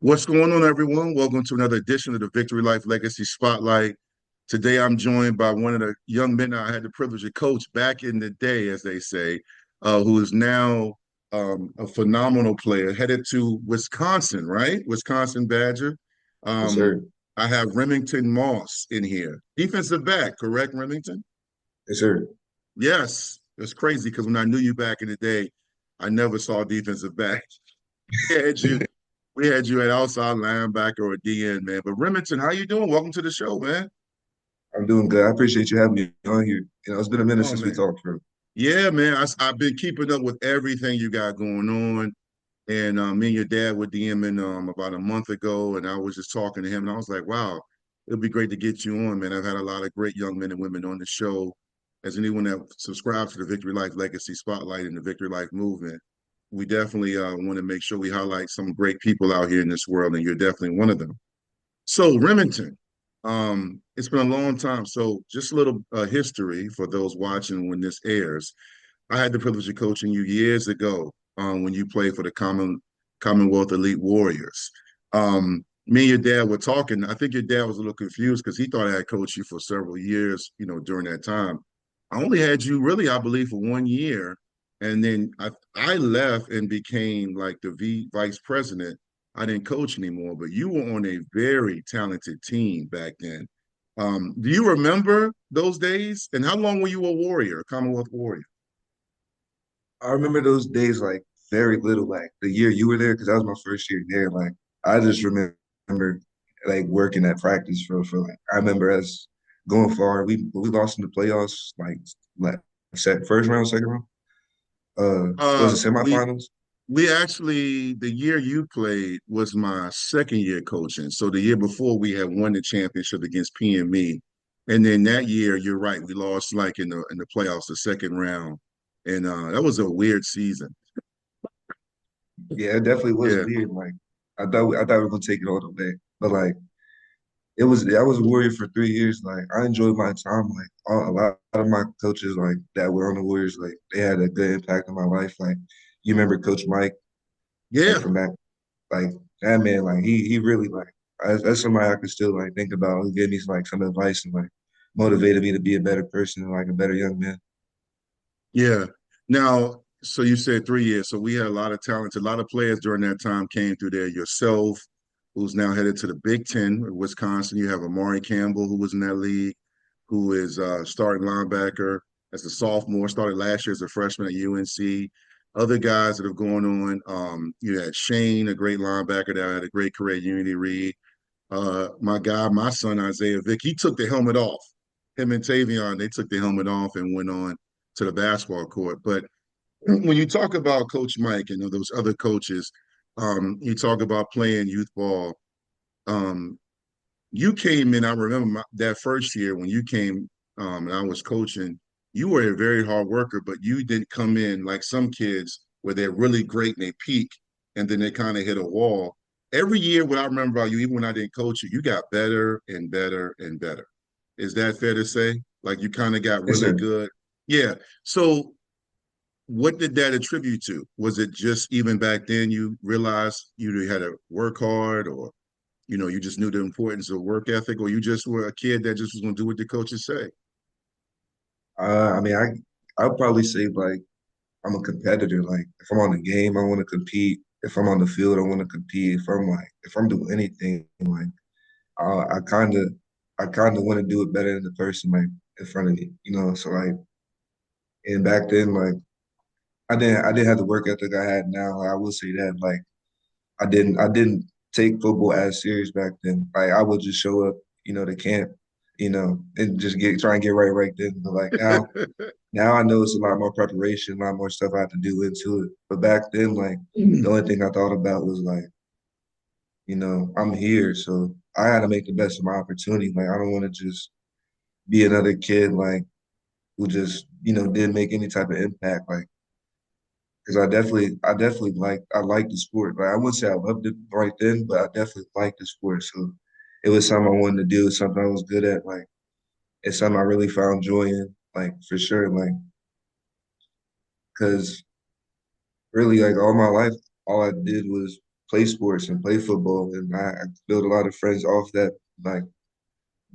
What's going on, everyone? Welcome to another edition of the Vicktory Life Legacy Spotlight. Today, I'm joined by one of the young men I had the privilege to coach back in the day, as they say, who is now a phenomenal player, headed to Wisconsin, right? Wisconsin Badger. Yes, Um, sir. I have Remington Moss in here. Defensive back, correct, Remington? Yes, sir. Yes. It's crazy because when I knew you back in the day, I never saw defensive back. We had you, we had you at outside linebacker or DN, man. But Remington, how you doing? Welcome to the show, man. I'm doing good. I appreciate you having me on here. It's been a minute Oh since we man. talked, bro. Yeah, man. Have been keeping up with everything you got going on. And me and your dad were DMing about a month ago, and I was just talking to him, and I was like, wow, it'll be great to get you on, man. I've had a lot of great young men and women on the show. As anyone that subscribes to the Victory Life Legacy Spotlight and the Victory Life movement, we definitely want to make sure we highlight some great people out here in this world, and you're definitely one of them. So, Remington, it's been a long time. So, just a little history for those watching when this airs. I had the privilege of coaching you years ago when you played for the Commonwealth Elite Warriors. Me and your dad were talking. I think your dad was a little confused because he thought I had coached you for several years, during that time. I only had you really, I believe, for 1 year. And then I left and became like the vice president. I didn't coach anymore, but you were on a very talented team back then. Do you remember those days? And how long were you a warrior, a Commonwealth warrior? I remember those days like very little, like the year you were there, because that was my first year there. Like I just remember like working at practice for like I remember us going far. We lost in the playoffs, like set first round, second round. Was it We semifinals? we actually the year you played was my second year coaching. So the year before we had won the championship against PME. And then that year, you're right, we lost like in the playoffs, the second round. And that was a weird season. Yeah, it definitely was Yeah. weird. Like I thought we were gonna take it all the way, but like I was a Warrior for 3 years. Like I enjoyed my time. Like a lot of my coaches like that were on the Warriors, like they had a good impact on my life. Like you remember Coach Mike, like Yeah. from back, like that man, like he really like that's somebody I could still like think about who gave me like some advice and like motivated me to be a better person and like a better young man. Yeah. Now, so you said 3 years. So we had a lot of talent. A lot of players during that time came through there. Yourself, who's now headed to the Big Ten, Wisconsin. You have Amari Campbell, who was in that league, who is starting linebacker as a sophomore, started last year as a freshman at UNC. Other guys that have gone on, you had Shane, a great linebacker that had a great career at Unity. My guy, my son Isaiah Vick, he took the helmet off. Him and Tavion, they took the helmet off and went on to the basketball court. But when you talk about Coach Mike and those other coaches, you talk about playing youth ball. Um, you came in, I remember that first year when you came and I was coaching, you were a very hard worker, but you didn't come in like some kids where they're really great and they peak and then they kind of hit a wall. Every year, what I remember about you, even when I didn't coach you, you got better and better and better. Is that fair to say? Like you kind of got Yes, really sir. good. Yeah. So what did that attribute to? Was it just even back then you realized you had to work hard or you just knew the importance of work ethic, or you just were a kid that just was going to do what the coaches say? I mean, I'll probably say like I'm a competitor. Like if I'm on the game, I want to compete. If I'm on the field, I want to compete. If I'm doing anything, like I I kind of want to do it better than the person like in front of me, you know. So like, and back then, like I didn't have the work ethic I had now. I will say that like I didn't take football as serious back then. Like I would just show up, to camp, and just try and get right then. But like now I know it's a lot more preparation, a lot more stuff I have to do into it. But back then, like the only thing I thought about was like, I'm here, so I had to make the best of my opportunity. Like I don't want to just be another kid like who just, didn't make any type of impact. Like because I liked the sport. Like I wouldn't say I loved it right then, but I definitely liked the sport. So it was something I wanted to do, something I was good at. Like it's something I really found joy in, like for sure. Like because really, like all my life, all I did was play sports and play football, and I built a lot of friends off that. Like,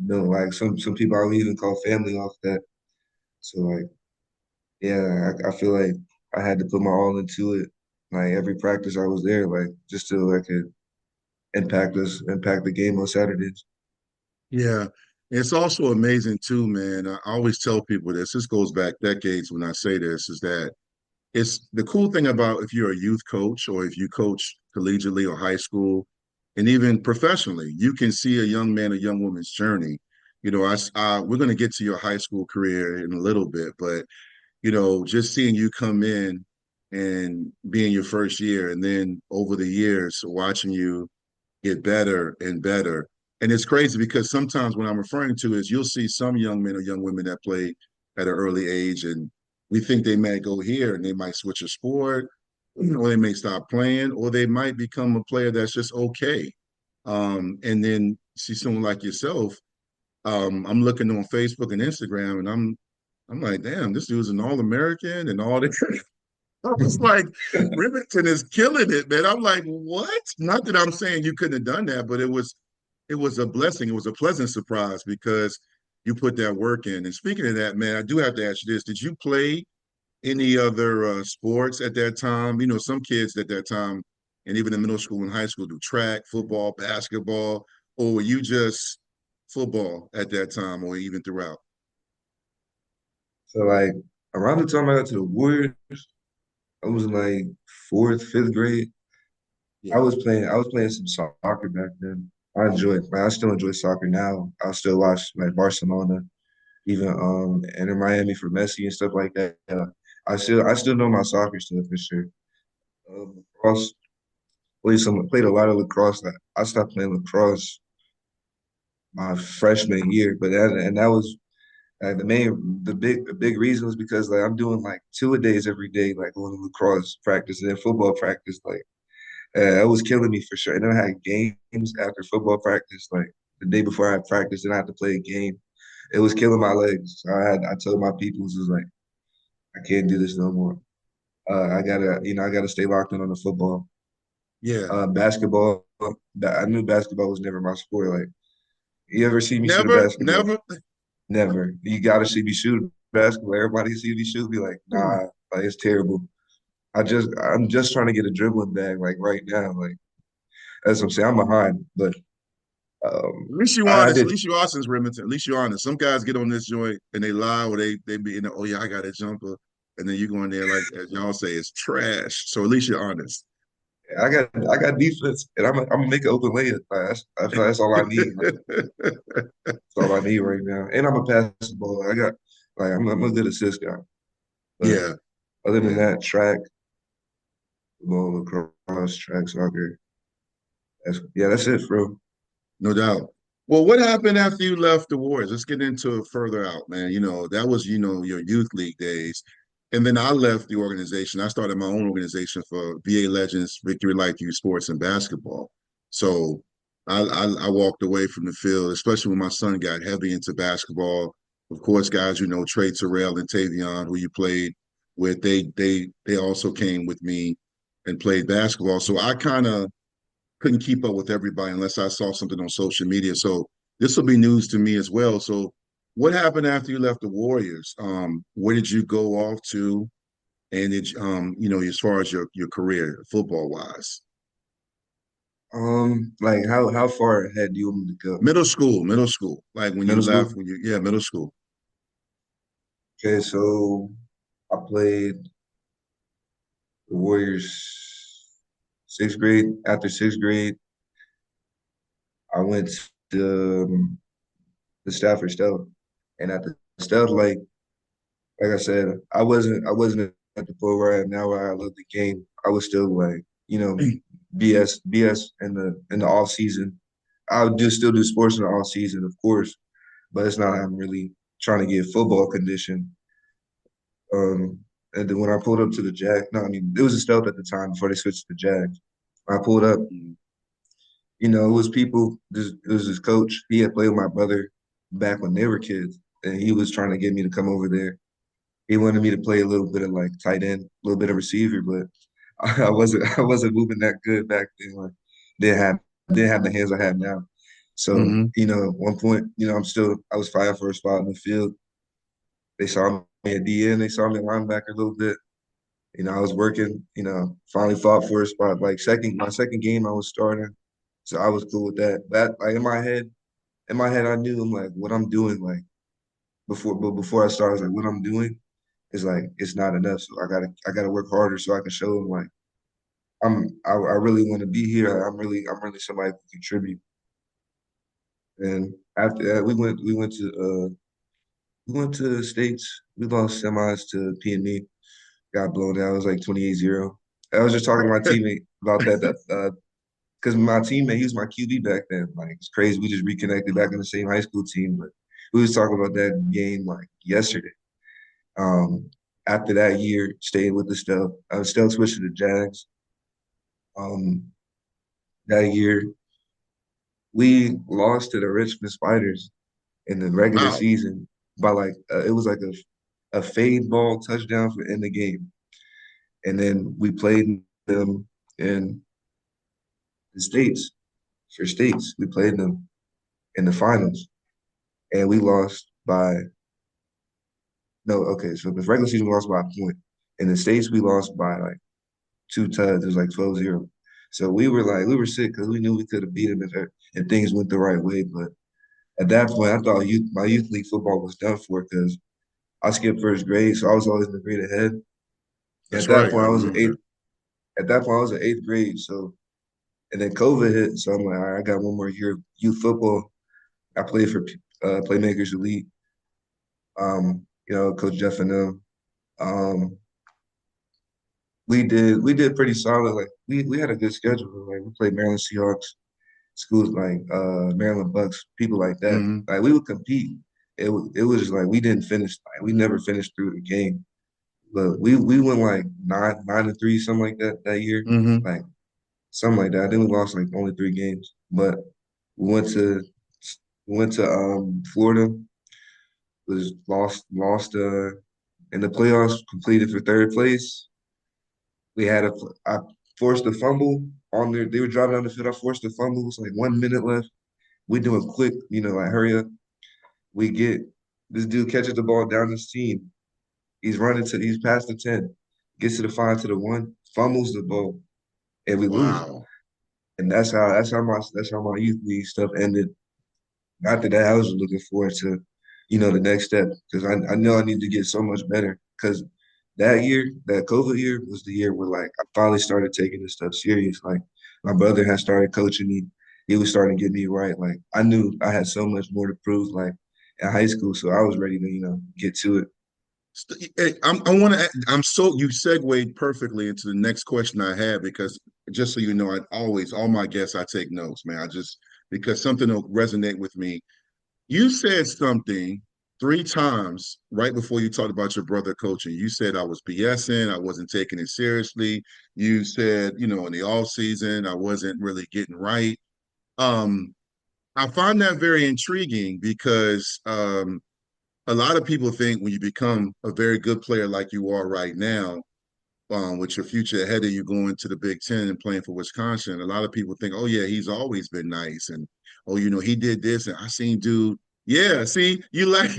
like some people I would even call family off that. So like, yeah, I feel like I had to put my all into it. Like every practice I was there, like just so I could impact the game on Saturdays. Yeah. It's also amazing too, man. I always tell people this. This goes back decades when I say this, is that it's the cool thing about if you're a youth coach or if you coach collegiately or high school and even professionally, you can see a young man, a young woman's journey. We're going to get to your high school career in a little bit, but just seeing you come in and being your first year, and then over the years, watching you get better and better. And it's crazy because sometimes what I'm referring to is you'll see some young men or young women that play at an early age, and we think they might go here and they might switch a sport, or they may stop playing, or they might become a player that's just okay. And then see someone like yourself. I'm looking on Facebook and Instagram, and I'm like, damn, this dude's an All-American and all this. I was like, Remington is killing it, man. I'm like, what? Not that I'm saying you couldn't have done that, but it was a blessing. It was a pleasant surprise because you put that work in. And speaking of that, man, I do have to ask you this: did you play any other sports at that time? Some kids at that time, and even in middle school and high school, do track, football, basketball, or were you just football at that time, or even throughout? So like around the time I got to the Warriors, I was in like fourth, fifth grade. Yeah. I was playing some soccer back then. I still enjoy soccer now. I still watch like Barcelona, even Inter Miami for Messi and stuff like that. I still know my soccer stuff for sure. Lacrosse, played a lot of lacrosse. I stopped playing lacrosse my freshman year, but that was the big reason was because like I'm doing like 2 a days every day, like going to lacrosse practice and then football practice. Like that was killing me for sure. And then I had games after football practice, like the day before I had practice, and I had to play a game. It was killing my legs. So I told my people, it was like, I can't do this no more. I gotta stay locked in on the football. Yeah. Basketball, I knew basketball was never my sport. Like, you ever see me shoot a Never, basketball? never. Never. You gotta see me shoot basketball. Everybody see me shoot, be like, nah, like it's terrible. I'm just trying to get a dribbling bag like right now. Like that's what I'm saying. I'm behind, but At least you I honest. At did. least you are since Remington. At least you honest. Some guys get on this joint and they lie, or they be in the, oh yeah, I got a jumper, and then you go in there like as y'all say, it's trash. So at least you're honest. I got defense, and I'm gonna make an open layup. Like, I feel like that's all I need. Like, that's all I need right now. And I'm a pass the ball. I'm a good assist guy. But Yeah, other than yeah, that, track, football, lacrosse, track, soccer. That's it, bro. no doubt. Well, what happened after you left the Warriors? Let's get into it further out, man. That was, your youth league days. And then I left the organization. I started my own organization for VA Legends, Victory Life Youth Sports and Basketball. So I walked away from the field, especially when my son got heavy into basketball. Of course, guys, Trey Terrell and Tavion, who you played with, they also came with me and played basketball. So I kind of couldn't keep up with everybody unless I saw something on social media. So this will be news to me as well. So what happened after you left the Warriors? Where did you go off to? And as far as your career, football wise. Like how far ahead do you want me to go? Middle school. Like when you Middle left, school? yeah, middle school. Okay, so I played the Warriors sixth grade. After sixth grade, I went to the Stafford Stealth, and at the Stealth, like I said, I wasn't at the point where I am now where I love the game. I was still like BS in the off season. I would do still do sports in the off season, of course, but it's not. I'm really trying to get football condition. And then when I pulled up to the Jag, no, I mean it was a Stealth at the time before they switched to the Jags. I pulled up, it was people. It was this coach. He had played with my brother back when they were kids, and he was trying to get me to come over there. He wanted me to play a little bit of like tight end, a little bit of receiver, but I wasn't moving that good back then. Like didn't have the hands I have now. So, Hmm. at one point, I was fighting for a spot in the field. They saw me at DN, they saw me at linebacker a little bit. I was working, finally fought for a spot. Like my second game I was starting. So I was cool with that. That like in my head I knew I'm like what I'm doing, like before I started, I was like what I'm doing is like it's not enough. So I gotta work harder so I can show them like I really want to be here. I'm really somebody who can contribute. And after that, we went to the States. We lost semis to P&E. Got blown out. It was like 28-0. I was just talking to my teammate about that because my teammate, he was my QB back then. Like it's crazy. We just reconnected back in the same high school team, but we was talking about that game like yesterday. Um, After that year, staying with the Stell, I was still switching to Jags. Um, that year, we lost to the Richmond Spiders in the regular Wow. season by like it was like a fade ball touchdown for in the game, and then we played them in the states for states. We played them in the finals, and we lost by no. Okay, so the regular season we lost by a point. In the states, we lost by like two tuds. It was like 12-0. So we were sick because we knew we could have beat them if things went the right way. But at that point, I thought my youth league football was done for because I skipped first grade, so I was always in the grade ahead. And That's right. I remember that. at that point I was in eighth grade. So and then COVID hit, so I'm like, all right, I got one more year of youth football. I played for Playmakers Elite. Coach Jeff and them. Um, we did pretty solid. Like we had a good schedule. Like we played Maryland Seahawks, schools like Maryland Bucks, people like that. Hmm. Like we would compete. It was just like we didn't finish. Like we never finished through the game. But we went like nine to three, something like that year. Hmm. Like something like that. I think we lost like only three games. But we went to Florida, was lost in the playoffs, completed for third place. We had I forced a fumble on there. They were driving down the field. I forced a fumble. It was like 1 minute left. We doing quick, like hurry up. We get this dude catches the ball down the seam. He's past the 10, gets to the 5 to the 1, fumbles the ball, and we lose. Wow. And that's how my youth league stuff ended. After that, I was looking forward to, the next step because I know I need to get so much better. Because that year, that COVID year, was the year where like I finally started taking this stuff serious. Like my brother had started coaching me. He was starting to get me right. Like I knew I had so much more to prove. Like in high school, so I was ready to get to it. I want to. I'm so you segued perfectly into the next question I had because just so you know, I always all my guests I take notes, man. I just because something will resonate with me. You said something three times right before you talked about your brother coaching. You said I was BSing, I wasn't taking it seriously. You said, in the off season, I wasn't really getting right. Um, I find that very intriguing because a lot of people think when you become a very good player like you are right now, with your future ahead of you going to the Big Ten and playing for Wisconsin, a lot of people think, oh yeah, he's always been nice, and oh, he did this, and I seen dude, yeah, see, you laugh,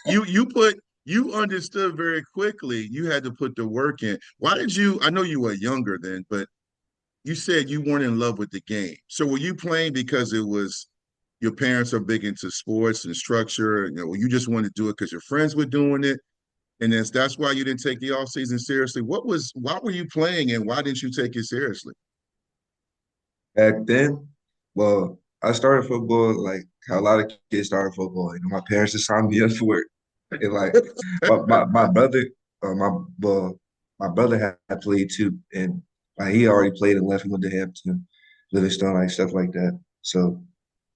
you understood very quickly. You had to put the work in. Why did you? I know you were younger then, but you said you weren't in love with the game. So were you playing because it was your parents are big into sports and structure, or you just wanted to do it because your friends were doing it? And that's why you didn't take the off season seriously. Why were you playing and why didn't you take it seriously? Back then, well, I started football like how a lot of kids started football. My parents just signed me up for it. And like my brother, my well, my brother had played too, and like he already played and left. He went to Hampton, Livingstone, like stuff like that. So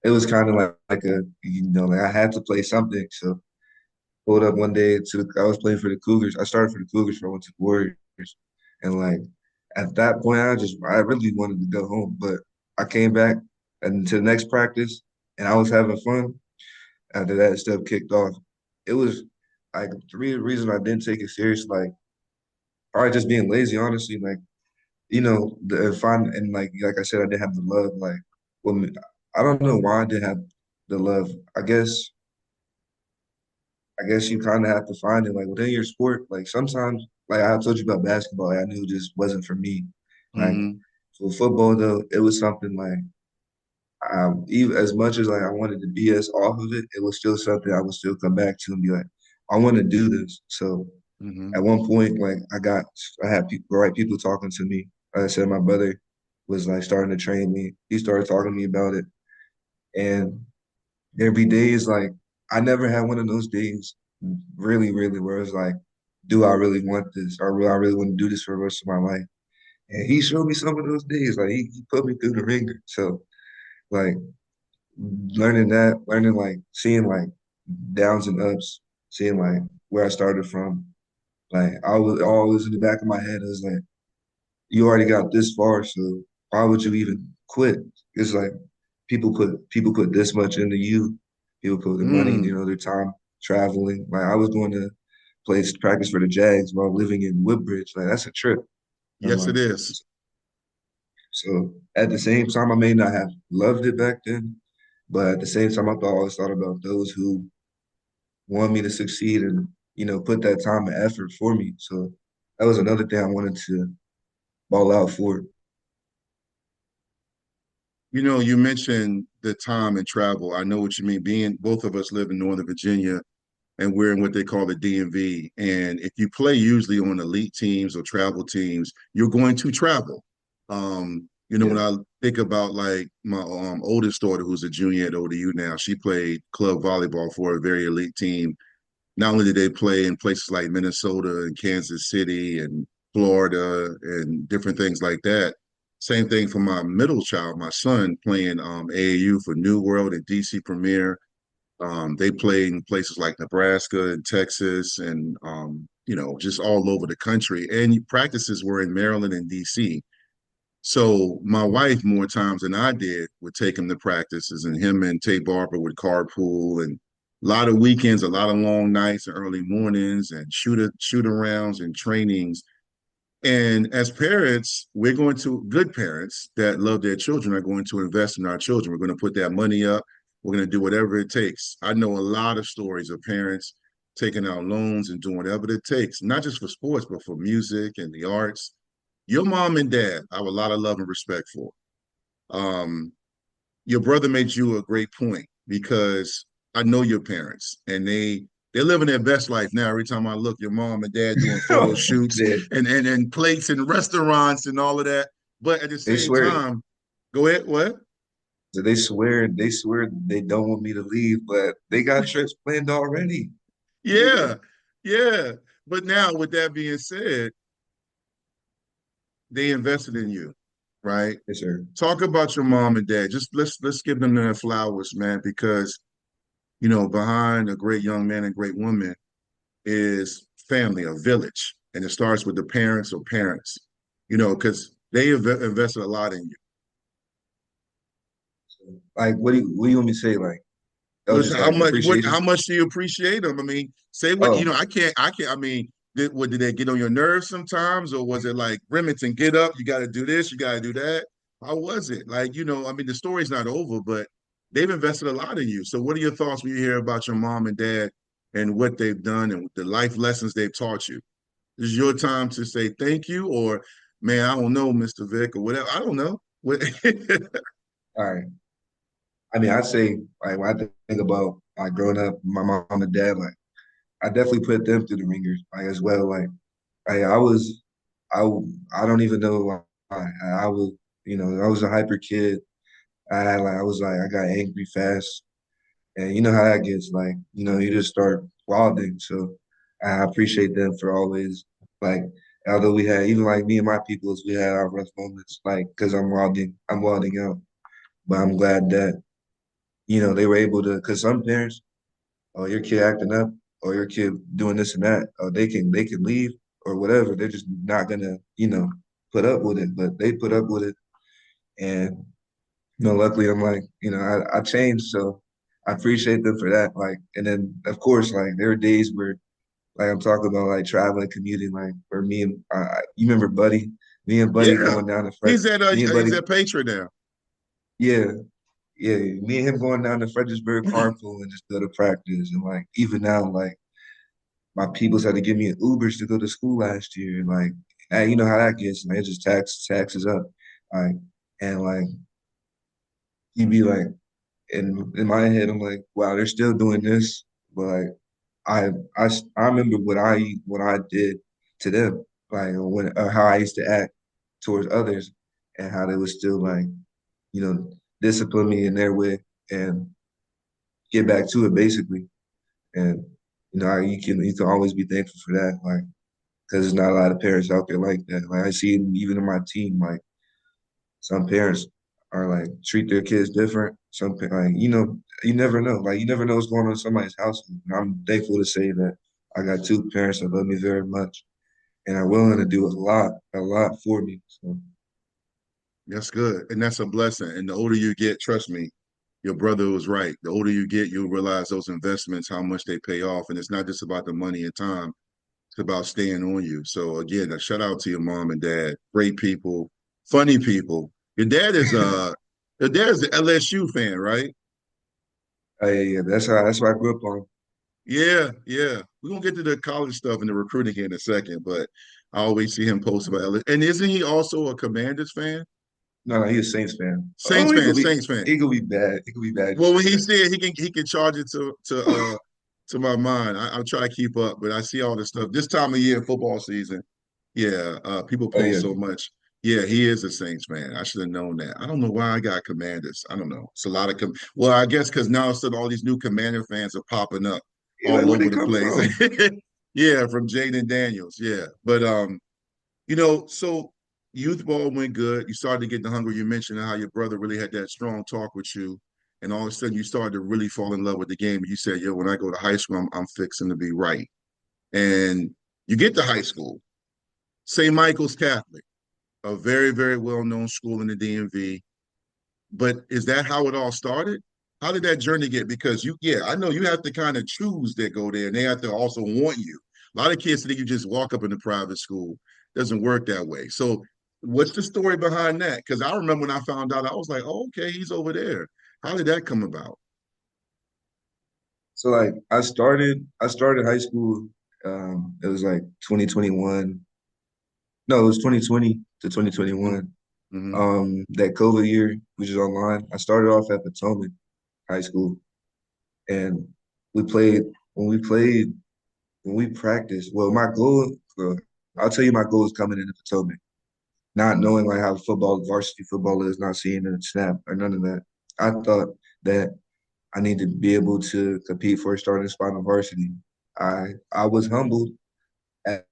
it was kind of like like I had to play something. So pulled up one day I was playing for the Cougars. I started for the Cougars before I went to the Warriors, and like at that point, I really wanted to go home, but I came back and to the next practice, and I was having fun. After that stuff kicked off, it was like three reasons I didn't take it serious. Like, probably just being lazy, honestly. Like, find and like I said, I didn't have the love. Like, well, I don't know why I didn't have the love. I guess you kind of have to find it like within your sport. Like sometimes, like I told you about basketball, I knew it just wasn't for me. Like Hmm. for football though, it was something like even as much as like I wanted to BS off of it, it was still something I would still come back to and be like, I want to do this. So at Hmm. one point, like I had people, the right people talking to me. Like I said, my brother was like starting to train me. He started talking to me about it, and every day is like I never had one of those days, really, really, where it's like, do I really want this, or do I really want to do this for the rest of my life? And he showed me some of those days. Like he put me through the ringer. So like learning like seeing like downs and ups, seeing like where I started from. Like I was always in the back of my head, I was like, you already got this far, so why would you even quit? It's like people put this much into you. People put their money, Mm. their time traveling. Like I was going to play practice for the Jags while living in Woodbridge. Like that's a trip. I'm Yes, like, it is. so at the same time, I may not have loved it back then, but at the same time, always thought about those who want me to succeed and put that time and effort for me. So that was another thing I wanted to ball out for. You mentioned the time and travel. I know what you mean. Being both of us live in Northern Virginia, and we're in what they call the DMV. And if you play usually on elite teams or travel teams, you're going to travel. When Yeah. I think about like my oldest daughter, who's a junior at ODU now, she played club volleyball for a very elite team. Not only did they play in places like Minnesota and Kansas City and Florida and different things like that. Same thing for my middle child, my son, playing AAU for New World and DC Premier. They played in places like Nebraska and Texas and, just all over the country. And practices were in Maryland and DC. So my wife, more times than I did, would take him to practices, and him and Tay Barber would carpool, and a lot of weekends, a lot of long nights and early mornings, and shoot arounds and trainings. And as parents, we're going to good parents that love their children are going to invest in our children. We're going to put that money up. We're going to do whatever it takes. I know a lot of stories of parents taking out loans and doing whatever it takes, not just for sports, but for music and the arts. Your mom and dad, I have a lot of love and respect for. Um, your brother made you a great point because I know your parents and they're living their best life now. Every time I look, your mom and dad doing photo shoots they, and plates and restaurants and all of that. But at the they same swear time, go ahead, what? they swear they don't want me to leave, but they got trips planned already. Yeah, yeah. But now with that being said, they invested in you, right? Yes, sir. Talk about your mom and dad. Just let's give them their flowers, man, because behind a great young man and great woman is family, a village, and it starts with the parents or parents. Because they have invested a lot in you. Like, what do you want me to say? Like, oh, Listen, just like how appreciation. much do you appreciate them? I mean, say what Oh, I can't. I mean, did they get on your nerves sometimes, or was it like Remington, get up, you got to do this, you got to do that? How was it? Like, I mean, the story's not over, but they've invested a lot in you. So, what are your thoughts when you hear about your mom and dad and what they've done and the life lessons they've taught you? This is your time to say thank you, or man, I don't know, Mr. Vick, or whatever. I don't know. all right. I mean, I'd say like when I think about like growing up, my mom and dad, like I definitely put them through the ringers, like as well. Like I was, I I don't even know why I was, I was a hyper kid. I got angry fast, and you know how that gets. Like you just start wilding. So I appreciate them for always like. Although we had even like me and my peoples, we had our rough moments. Like because I'm wilding out. But I'm glad that they were able to. Because some parents, oh, your kid acting up, or your kid doing this and that, or they can leave or whatever. They're just not gonna put up with it. But they put up with it, and luckily I'm like, I changed, so I appreciate them for that. Like, and then of course, like there are days where, like I'm talking about, like traveling, commuting, like for me and you remember Buddy? Me and Buddy Yeah, going down the front. Me and he's Buddy, at Patriot now. yeah, yeah. Me and him going down to Fredericksburg Carpool and just go to practice. And like even now, like my peoples had to give me Ubers to go to school last year. And like, hey, you know how that gets, man. It just taxes up. Like, and like you'd be like, in my head, I'm like, wow, they're still doing this, but like, I I remember what I did to them, like when how I used to act towards others, and how they would still like, you know, discipline me in their way and get back to it basically. And you can always be thankful for that, like because there's not a lot of parents out there like that. Like I see it even in my team, like some parents are like treat their kids different. Like you never know. Like you never know what's going on in somebody's household. And I'm thankful to say that I got two parents that love me very much and are willing to do a lot for me. So That's good, and that's a blessing. And the older you get, trust me, your brother was right. The older you get, you'll realize those investments, how much they pay off, and it's not just about the money and time. It's about staying on you. So again, a shout out to your mom and dad. Great people, funny people. Your dad is your dad is an LSU fan, right? yeah, that's what I grew up on. Yeah, yeah. We're gonna get to the college stuff and the recruiting here in a second, but I always see him post about LSU. And isn't he also a Commanders fan? No, he's a Saints fan. Saints fan, Saints fan. He could be bad. He could be bad Well, this when he year. said he can charge it to my mind. I'll try to keep up, but I see all this stuff. This time of year, football season, yeah, people Oh post yeah. so much. Yeah, he is a Saints fan. I should have known that. I don't know why I got Commanders. I don't know. It's a lot of well, I guess because now instead all these new Commander fans are popping up You're like, all where they over the come place. from? Yeah, from Jaden Daniels. Yeah, but so youth ball went good. You started to get the hunger. You mentioned how your brother really had that strong talk with you, and all of a sudden you started to really fall in love with the game. And you said, "Yo, when I go to high school, I'm fixing to be right." And you get to high school, St. Michael's Catholic, a very, very well-known school in the DMV. But is that how it all started? How did that journey get? Because yeah, I know you have to kind of choose that go there, and they have to also want you. A lot of kids think you just walk up in a private school. Doesn't work that way. So, what's the story behind that? Because I remember when I found out, I was like, oh, okay, he's over there. How did that come about? So like I started high school. It was like 2021. No, it was 2020 to Mm-hmm. 2021. Mm-hmm. That COVID year, which is online. I started off at Potomac High School, and we played when we played when we practiced. Well, my goal, I'll tell you, my goal is coming into Potomac, not knowing like how varsity football is, not seeing a snap or none of that. I thought that I need to be able to compete for a starting spot in varsity. I was humbled at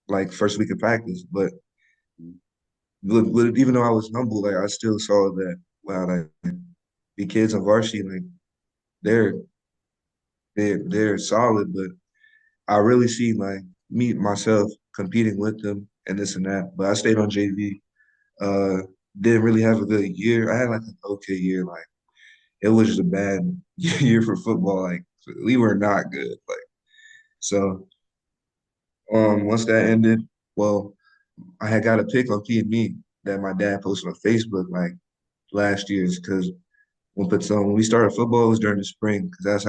like first week of practice, but even though I was humbled, like I still saw that wow, like the kids on varsity, like they're they're solid, but I really see like me myself competing with them and this and that. But I stayed on JV. Uh, didn't really have a good year. I had like an okay year. Like it was just a bad year for football. Like we were not good. Like so. Once that ended, well, I had got a pic on P&Me that my dad posted on Facebook like last year's because when we started football it was during the spring because that's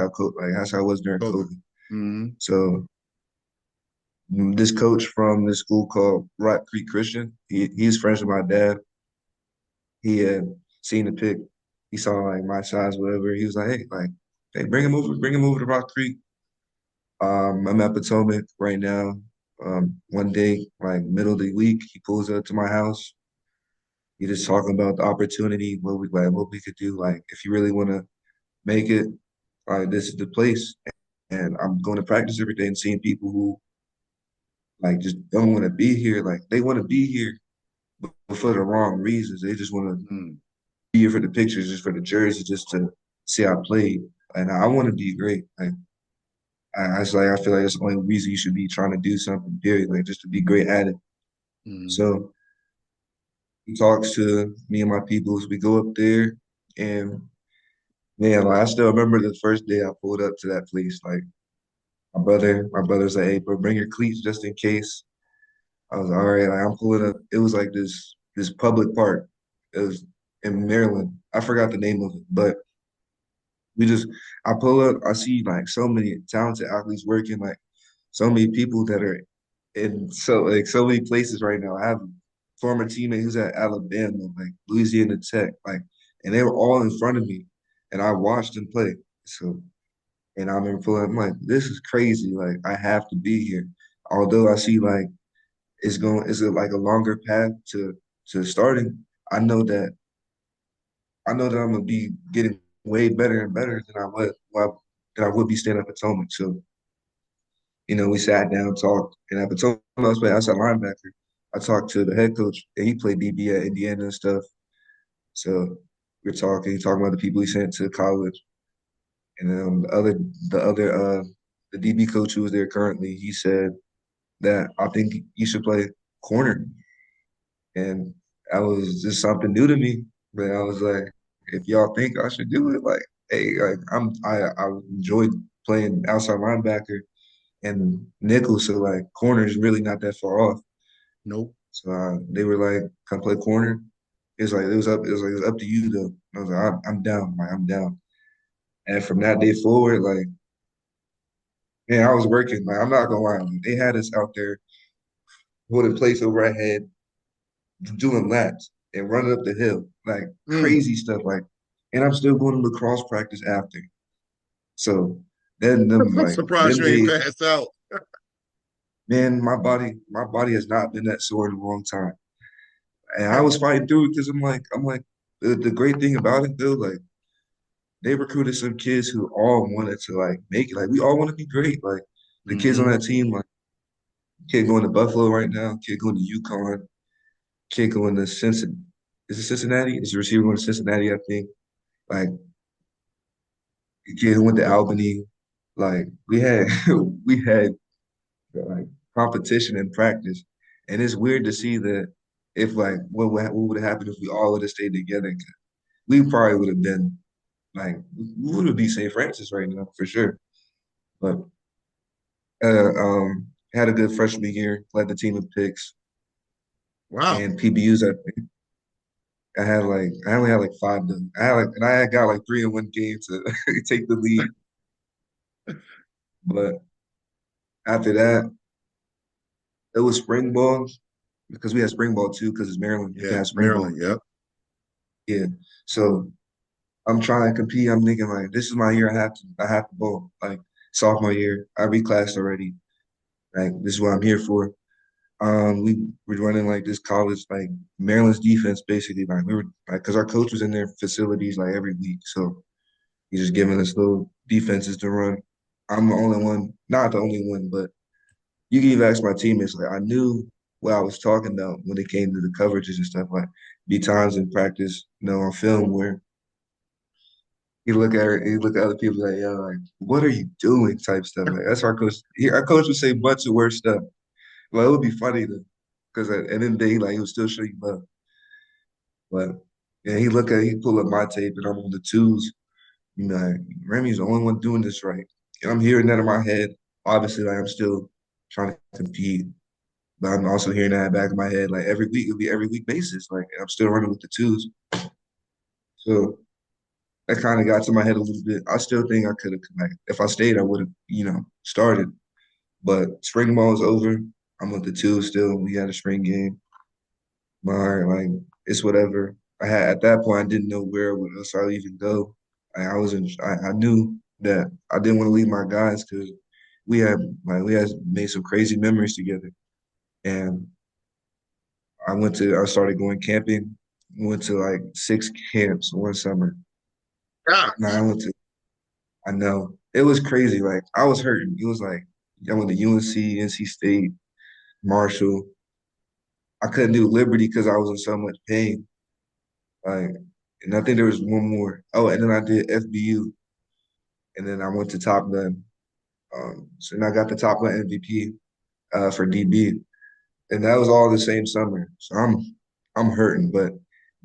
how it was during COVID. COVID. Mm-hmm. So this coach from this school called Rock Creek Christian, he's friends with my dad. He had seen the pic. He saw like my size, whatever. He was hey, bring him over to Rock Creek. I'm at Potomac right now. One day, like middle of the week, he pulls up to my house. He just talking about the opportunity, what we could do. Like, if you really want to make it, like this is the place. And I'm going to practice every day and seeing people who like just don't want to be here. Like they want to be here, but for the wrong reasons. They just want to Mm-hmm. be here for the pictures, just for the jersey, just to see I played. And I want to be great. Like I feel like that's the only reason you should be trying to do something, period. Like just to be great at it. Mm-hmm. So he talks to me and my peoples. We go up there, and man, like I still remember the first day I pulled up to that place. Like my brother's like, "Hey, bro, bring your cleats just in case." I was all right. Like I'm pulling up. It was like this public park. It was in Maryland. I forgot the name of it, but we just I pull up. I see like so many talented athletes working. Like so many people that are in so many places right now. I have a former teammate who's at Alabama, like Louisiana Tech, like, and they were all in front of me, and I watched them play. So, and I remember pulling up, I'm like, this is crazy. Like, I have to be here. Although I see like it's like a longer path to starting. I know that I know that I'm gonna be getting way better and better than I would be staying at Potomac. So we sat down, talked, and at Potomac, I was playing outside linebacker. I talked to the head coach, and he played DB at Indiana and stuff. So we're talking about the people he sent to college, and then the DB coach who was there currently, he said that I think you should play corner, and that was just something new to me. But I was like, if y'all think I should do it, like, hey, like I enjoyed playing outside linebacker and nickel, so like corner is really not that far off. Nope. So they were like, "Come play corner." It was up to you though. And I was like, I'm down, like I'm down. And from that day forward, like man, I was working. Like I'm not gonna lie, like, they had us out there holding plates over our head, doing laps and running up the hill, like Mm. crazy stuff. Like, and I'm still going to lacrosse practice after. So then them I'm like surprised them you ain't days, passed out. man, my body has not been that sore in a long time. And I was fighting through it because I'm like the great thing about it though, like they recruited some kids who all wanted to like make it. Like we all want to be great. Like the kids on Hmm. that team, like kid going to Buffalo right now, kid going to UConn, kid going to Cincinnati. Is it Cincinnati? Is the receiver going to Cincinnati? I think. Like the kid who went to Albany. Like we had we had like competition in practice, and it's weird to see that if like what would have happened if we all would have stayed together. We probably would have been like we would be St. Francis right now for sure. But had a good freshman year, led the team in picks Wow. and PBUs. I only had like five done. I had got like three in one game to take the lead. But after that, it was spring ball because we had spring ball too because it's Maryland. You can Yeah, have spring ball. Maryland. Yep. Yeah. So I'm trying to compete. I'm thinking like this is my year. I have to ball. Like sophomore year, I reclassed already. Like this is what I'm here for. We were running like this college, like Maryland's defense, basically. Like we were like, because our coach was in their facilities like every week, so he's just giving us little defenses to run. I'm the only one, not the only one, but you can even ask my teammates. Like I knew what I was talking about when it came to the coverages and stuff. Like be times in practice, on film where you look at other people like, yeah, like what are you doing? Type stuff. Like that's our coach. Our coach would say a bunch of worse stuff. Well, it would be funny to, because at the end of the day, like he would still show you love. But yeah, he pull up my tape and I'm on the twos. Like, Remy's the only one doing this right. And I'm hearing that in my head. Obviously, like I'm still trying to compete, but I'm also hearing that back in my head. Like every week, it'll be every week basis. Like I'm still running with the twos. So that kind of got to my head a little bit. I still think I could have, like, if I stayed, I would have, started. But spring ball is over. I'm with the twos still. We had a spring game. Like it's whatever. At that point I didn't know where else I would even go. I knew that I didn't want to leave my guys because we had made some crazy memories together. And I started going camping, went to like 6 camps one summer. And Gosh. I know it was crazy. Like I was hurting. It was like I went to UNC, NC State, Marshall. I couldn't do Liberty because I was in so much pain. Like, and I think there was one more. Oh, and then I did FBU, and then I went to Top Gun. So then I got the Top Gun MVP for DB, and that was all the same summer. So I'm hurting, but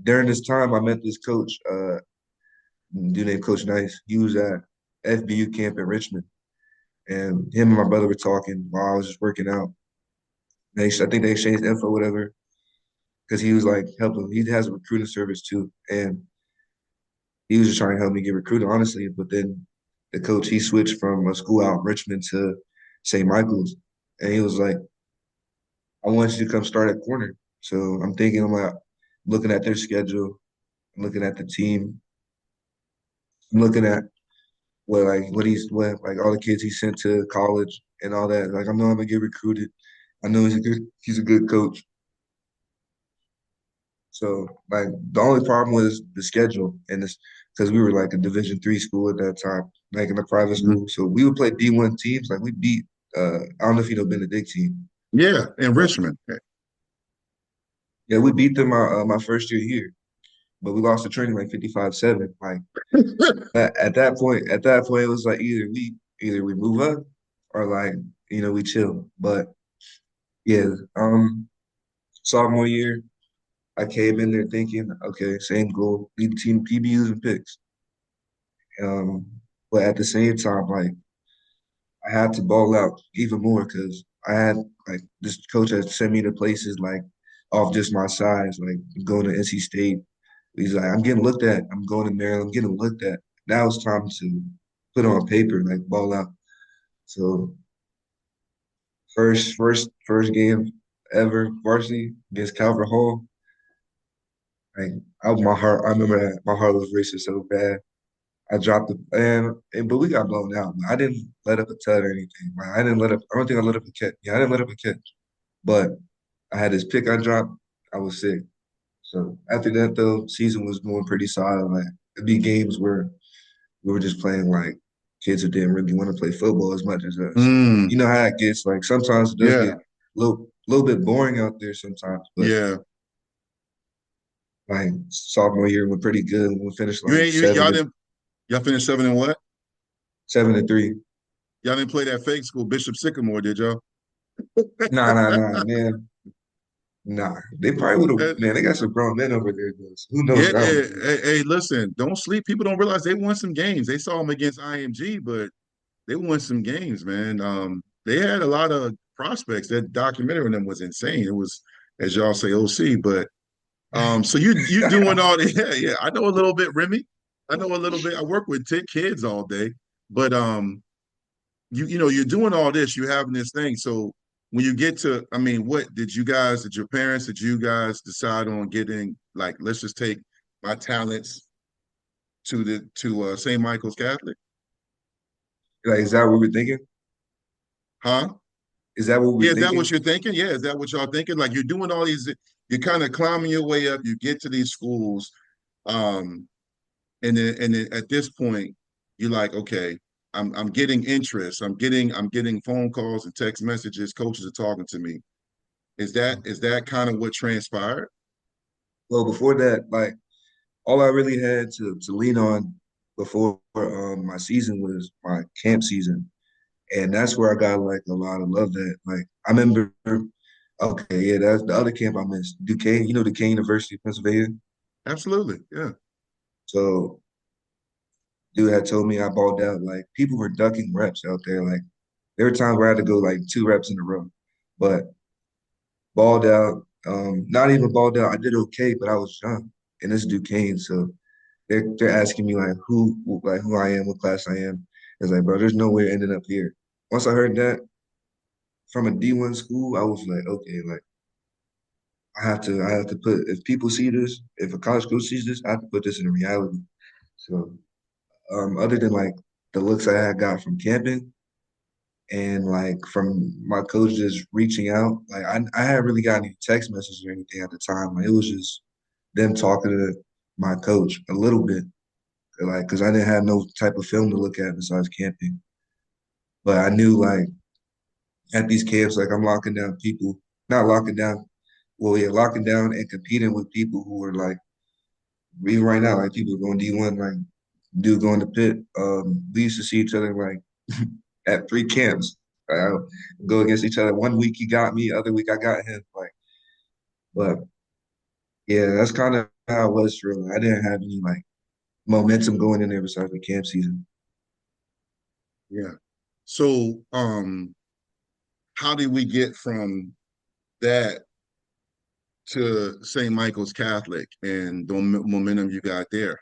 during this time I met this coach, dude named Coach Nice. He was at FBU camp in Richmond, and him and my brother were talking while I was just working out. I think they exchanged info, whatever, because he was like helping. He has a recruiting service too, and he was just trying to help me get recruited, honestly. But then the coach he switched from a school out in Richmond to St. Michael's, and he was like, "I want you to come start at corner." So I'm thinking about looking at their schedule, looking at the team, I'm looking at what like all the kids he sent to college and all that. Like I know I'm gonna get recruited. I know he's a good coach. So like the only problem was the schedule and this because we were like a Division III school at that time, like in a private Mhm. school. So we would play D1 teams. Like we beat I don't know if you know Benedictine, Yeah, in but Richmond. yeah, we beat them my first year here. But we lost the training like 55-7. Like at that point it was like either we move up or like, we chill. But yeah, sophomore year, I came in there thinking, okay, same goal, lead the team PBUs and picks. Um, but at the same time, like I had to ball out even more because I had like this coach had sent me to places like off just my size, like going to NC State. He's like, I'm getting looked at. I'm going to Maryland. I'm getting looked at. Now it's time to put on paper, like ball out. So first game ever varsity against Calvert Hall. Like my heart, I remember that my heart was racing so bad. I dropped the and but we got blown out. I didn't let up a tut or anything. Like, I didn't let up. I don't think I let up a catch. Yeah, I didn't let up a catch. But I had this pick I dropped. I was sick. So after that, though, season was going pretty solid. Like it'd be games where we were just playing like kids who didn't really want to play football as much as us. Mm, You know how it gets. Like sometimes it does yeah, get a little bit boring out there sometimes. But yeah. like sophomore year went pretty good. We finished You like ain't y'all finished 7 and what? 7-3. Y'all didn't play that fake school, Bishop Sycamore, did y'all? Nah, man. Nah, they probably would have. Uh, Man, they got some grown men over there. Though. So who knows yeah, what I would do? hey, listen, don't sleep. People don't realize they won some games. They saw them against IMG, but they won some games, man. They had a lot of prospects. That documentary on them was insane. It was, as y'all say, OC. But so you doing all the yeah. I know a little bit, Remy. I know a little bit. I work with 10 kids all day, but you know you're doing all this. You're having this thing. So when you get to, I mean, what did your parents, did you guys decide on getting like? Let's just take my talents to St. Michael's Catholic, Like, is that what we're thinking? huh? Is that what Yeah, we're is that what thinking? you're thinking? Yeah, is that what y'all thinking? Like you're doing all these, you're kind of climbing your way up. You get to these schools, um, and then at this point, you're like, okay, I'm getting interest. I'm getting phone calls and text messages. Coaches are talking to me. Is that kind of what transpired? Well, before that, like all I really had to lean on before my season was my camp season, and that's where I got like a lot of love. That like I remember. Okay, yeah, that's the other camp I missed. Duquesne, Duquesne University of Pennsylvania. Absolutely. Yeah. So dude had told me I balled out. Like people were ducking reps out there. Like there were times where I had to go like 2 reps in a row, but balled out. Not even balled out. I did okay, but I was young, and it's Duquesne, so they're asking me like who I am, what class I am. It's like, bro, there's no way I ended up here. Once I heard that from a D1 school, I was like, okay, like I have to put if people see this, if a college coach sees this, I have to put this in reality. So other than like the looks I had got from camping and like from my coaches reaching out, like I hadn't really got any text messages or anything at the time. Like it was just them talking to my coach a little bit, like because I didn't have no type of film to look at besides camping. But I knew like at these camps, like I'm locking down people, not locking down, well, yeah, locking down and competing with people who are like even right now, like people going D1, like dude going to pit. We used to see each other like at 3 camps. I go against each other. One week he got me, other week I got him. Like, but yeah, that's kind of how it was for real. I didn't have any like momentum going in there besides the camp season. Yeah. So how did we get from that to St. Michael's Catholic and the momentum you got there?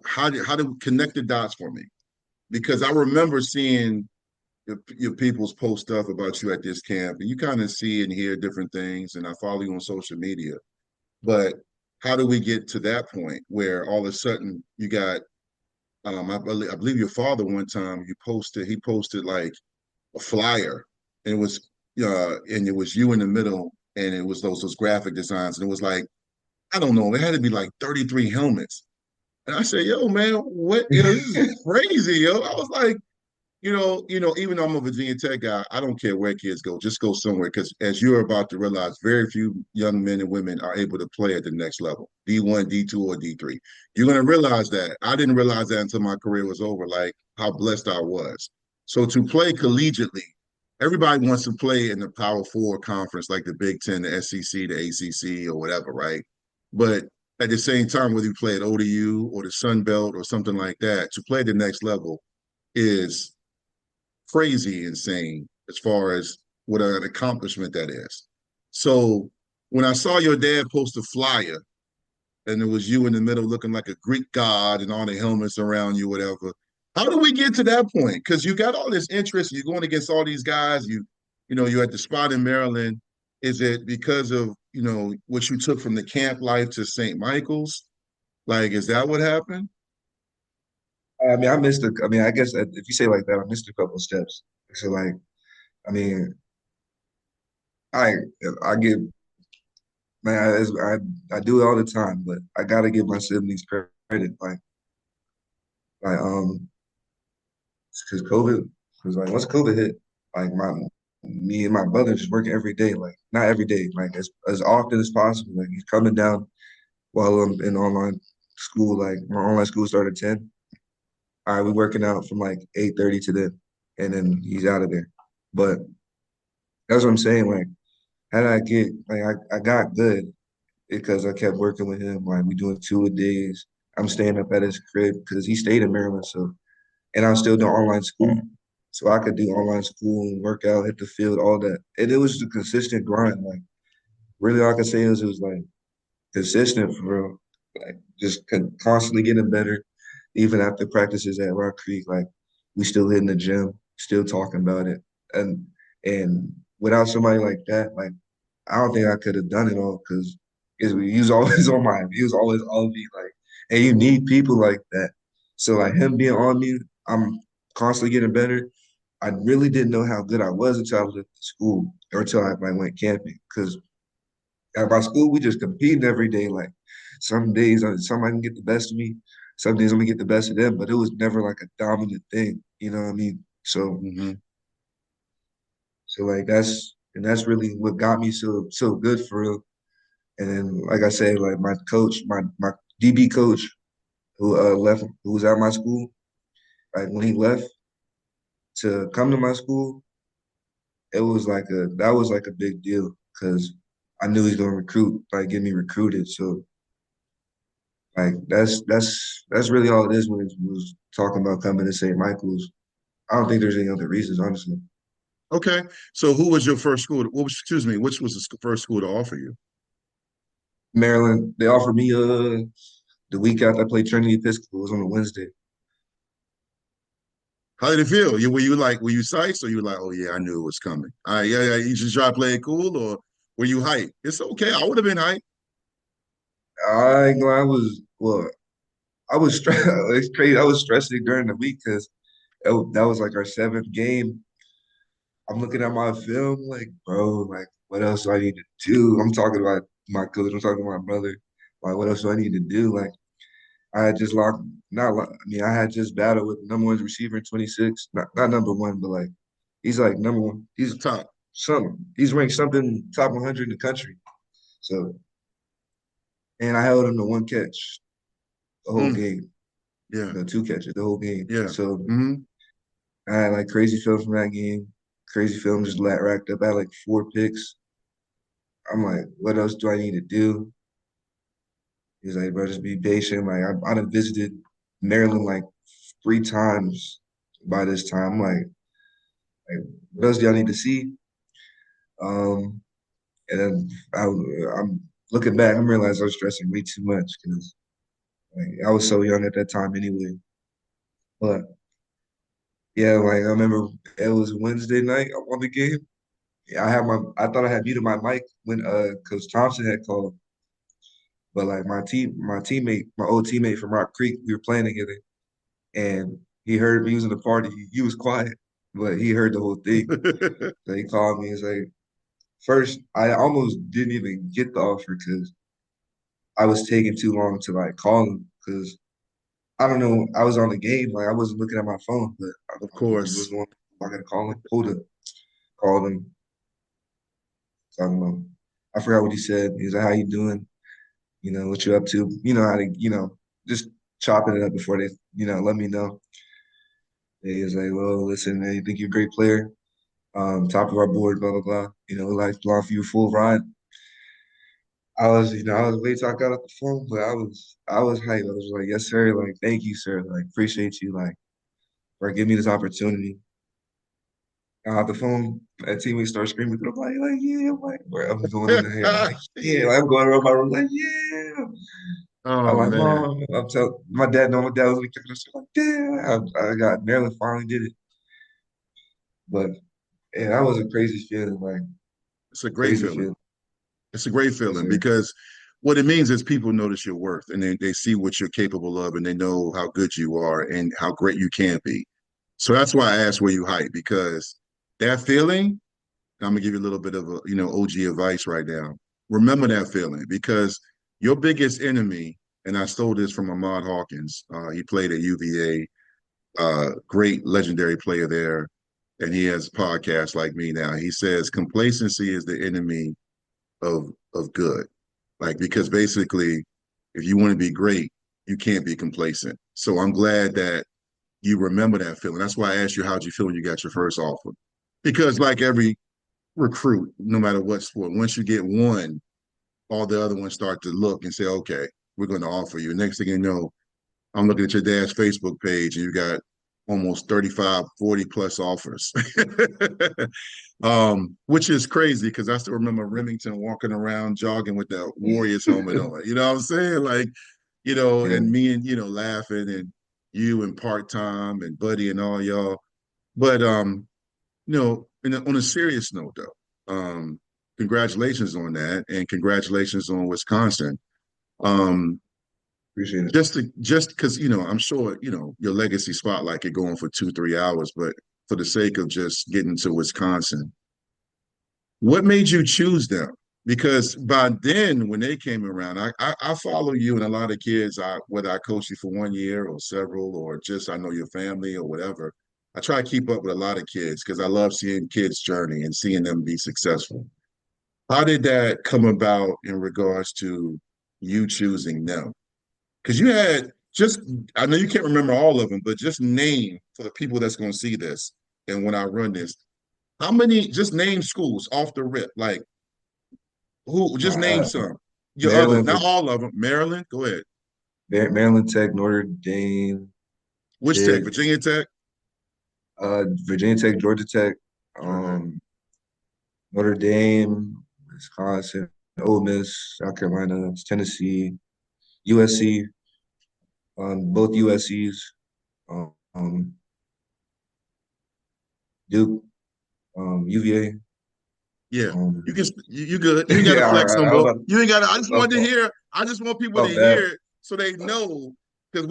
How did connect the dots for me? Because I remember seeing your people's post stuff about you at this camp, and you kind of see and hear different things, and I follow you on social media. But how do we get to that point where all of a sudden you got I believe your father one time he posted like a flyer and it was you in the middle and it was those graphic designs and it was like I don't know, it had to be like 33 helmets. And I said, yo, man, what, this is crazy, yo. I was like, even though I'm a Virginia Tech guy, I don't care where kids go. Just go somewhere because, as you're about to realize, very few young men and women are able to play at the next level, D1, D2, or D3. You're going to realize that. I didn't realize that until my career was over, like how blessed I was. So to play collegiately, everybody wants to play in the Power Four conference, like the Big Ten, the SEC, the ACC, or whatever, right? But at the same time, whether you play at ODU or the Sun Belt or something like that, to play the next level is crazy insane as far as what an accomplishment that is. So when I saw your dad post a flyer and it was you in the middle looking like a Greek god and all the helmets around you, whatever, how do we get to that point? Because you got all this interest, you're going against all these guys, you're at the spot in Maryland. Is it because of, what you took from the camp life to St. Michael's? Like, is that what happened? I mean, I mean, I guess if you say it like that, I missed a couple of steps. So like, I mean, I I give man, I do it all the time, but I gotta give my siblings credit, like because COVID, because like once COVID hit, like me and my brother just working every day, like not every day, like as often as possible. Like he's coming down while I'm in online school. Like my online school started at 10. All right, we working out from like 8:30 to then, and then he's out of there. But that's what I'm saying. Like, how did I get like I got good because I kept working with him. Like we doing 2 a days. I'm staying up at his crib because he stayed in Maryland, so and I'm still doing online school. So I could do online school and work out, hit the field, all that. And it was just a consistent grind. Like really all I could say is it was like consistent for real. Like just constantly getting better. Even after practices at Rock Creek, like we still hitting the gym, still talking about it. And and without somebody like that, like I don't think I could have done it all because he was always on my he was always on me like, and you need people like that. So like him being on me, I'm constantly getting better. I really didn't know how good I was until I was at school or until I like went camping. Because at my school, we just competing every day. Like some days, somebody can get the best of me. Some days I'm gonna get the best of them. But it was never like a dominant thing. You know what I mean? Mm-hmm. So like that's really what got me so good for real. And then like I said, like my coach, my DB coach who left, who was at my school, like when he left to come to my school, it was like that was like a big deal because I knew he's gonna recruit, like get me recruited. So like that's really all it is when it was talking about coming to St. Michael's. I don't think there's any other reasons, honestly. Okay. So who was your first school? Excuse me, which was the first school to offer you? Maryland, they offered me the week after I played Trinity Episcopal. It was on a Wednesday. How did it feel? Were you psyched or you were like, oh yeah, I knew it was coming? All right, yeah, yeah. You just try to play it cool or were you hyped? It's okay. I would have been hyped. I ain't gonna, I was well, I was stressed. It's crazy. I was stressing during the week because that was like our seventh game. I'm looking at my film, like, bro, like, what else do I need to do? I'm talking about my coach. I'm talking to my brother. Like, what else do I need to do? Like, I had just locked, not, I mean, I had just battled with the number one receiver in 26. Not number one, but like, he's like number one. The top. He's ranked something top 100 in the country. So, and I held him to one catch the whole Mm, game, yeah, two catches the whole game. yeah. So Hmm. I had like crazy film from that game. Crazy film just racked up. I had like 4 picks. I'm like, what else do I need to do? He's like, bro, just be patient. Like, I done visited Maryland like 3 times by this time. I'm like, what else do y'all need to see? Um, And then I'm looking back, I'm realizing I was stressing way too much because like I was so young at that time anyway. But yeah, like I remember it was Wednesday night on the game. Yeah, I thought I had muted my mic when Coach Thompson had called, but like my teammate, my old teammate from Rock Creek, we were playing together, and he heard me. He was in the party. He was quiet, but he heard the whole thing. So he called me and said, first, I almost didn't even get the offer because I was taking too long to like call him because I don't know. I was on the game, like I wasn't looking at my phone, but Of I was course. one. I gotta call him. Hold up, called him. I don't know. I forgot what he said. He's like, "How you doing? You know, what you up to? You know how to, just chopping it up before they, let me know." And he was like, "Well, listen, man, you think you're a great player. Top of our board, blah blah blah. You know, like long for you full ride." I was waiting till I got off the phone, but I was hyped. I was like, "Yes, sir. Like, thank you, sir. Like, appreciate you. Like, for giving me this opportunity." Got off the phone, that teammate started screaming. I'm like, yeah, where I'm going in there. I'm like, yeah, Yeah. like, I'm going around my room, like, yeah. I'm Oh like, man, mom, I'm telling my dad, no, my dad was like, checking us, like, damn. I got Maryland finally did it. But yeah, that was a crazy feeling, like, it's a great crazy feeling. feeling. It's a great Yes, feeling sir. because what it means is people notice your worth and they see what you're capable of and they know how good you are and how great you can be. So that's why I asked where you hype because that feeling, I'm gonna give you a little bit of a OG advice right now. Remember that feeling because your biggest enemy, and I stole this from Ahmad Hawkins. He played at UVA, great legendary player there, and he has a podcast like me now. He says complacency is the enemy of good. Like because basically, if you want to be great, you can't be complacent. So I'm glad that you remember that feeling. That's why I asked you how'd you feel when you got your first offer. Because like every recruit, no matter what sport, once you get one, all the other ones start to look and say, okay, we're going to offer you. Next thing you know, I'm looking at your dad's Facebook page and you got almost 35, 40 plus offers. Which is crazy because I still remember Remington walking around jogging with that Warriors helmet on. You know what I'm saying? Like, Yeah, and me and laughing and you and part time and Buddy and all y'all. But on a serious note though, congratulations on that and congratulations on Wisconsin. Um, appreciate it. just because I'm sure your legacy spotlight could go on for 2, 3 hours, but for the sake of just getting to Wisconsin, what made you choose them? Because by then, when they came around, I follow you and a lot of kids. Whether I coach you for 1 year or several, or just I know your family or whatever. I try to keep up with a lot of kids because I love seeing kids' journey and seeing them be successful. How did that come about in regards to you choosing them? Because you had just, I know you can't remember all of them, but just name for the people that's going to see this. And when I run this, how many, just name schools off the rip? Like, who, just name Uh, some. Your others, Maryland, not all of them. Maryland, go ahead. Maryland Tech, Notre Dame, Which Tech? Pitt, Virginia Tech? Virginia Tech, Georgia Tech, Okay. Notre Dame, Wisconsin, Ole Miss, South Carolina, Tennessee, USC, both USCs, um, Duke, UVA. Yeah. Um, You good. You ain't got to yeah, flex no I was more. about, You ain't got to, I just my wanted to fault. hear, I just want people My to bad. hear it so they know, because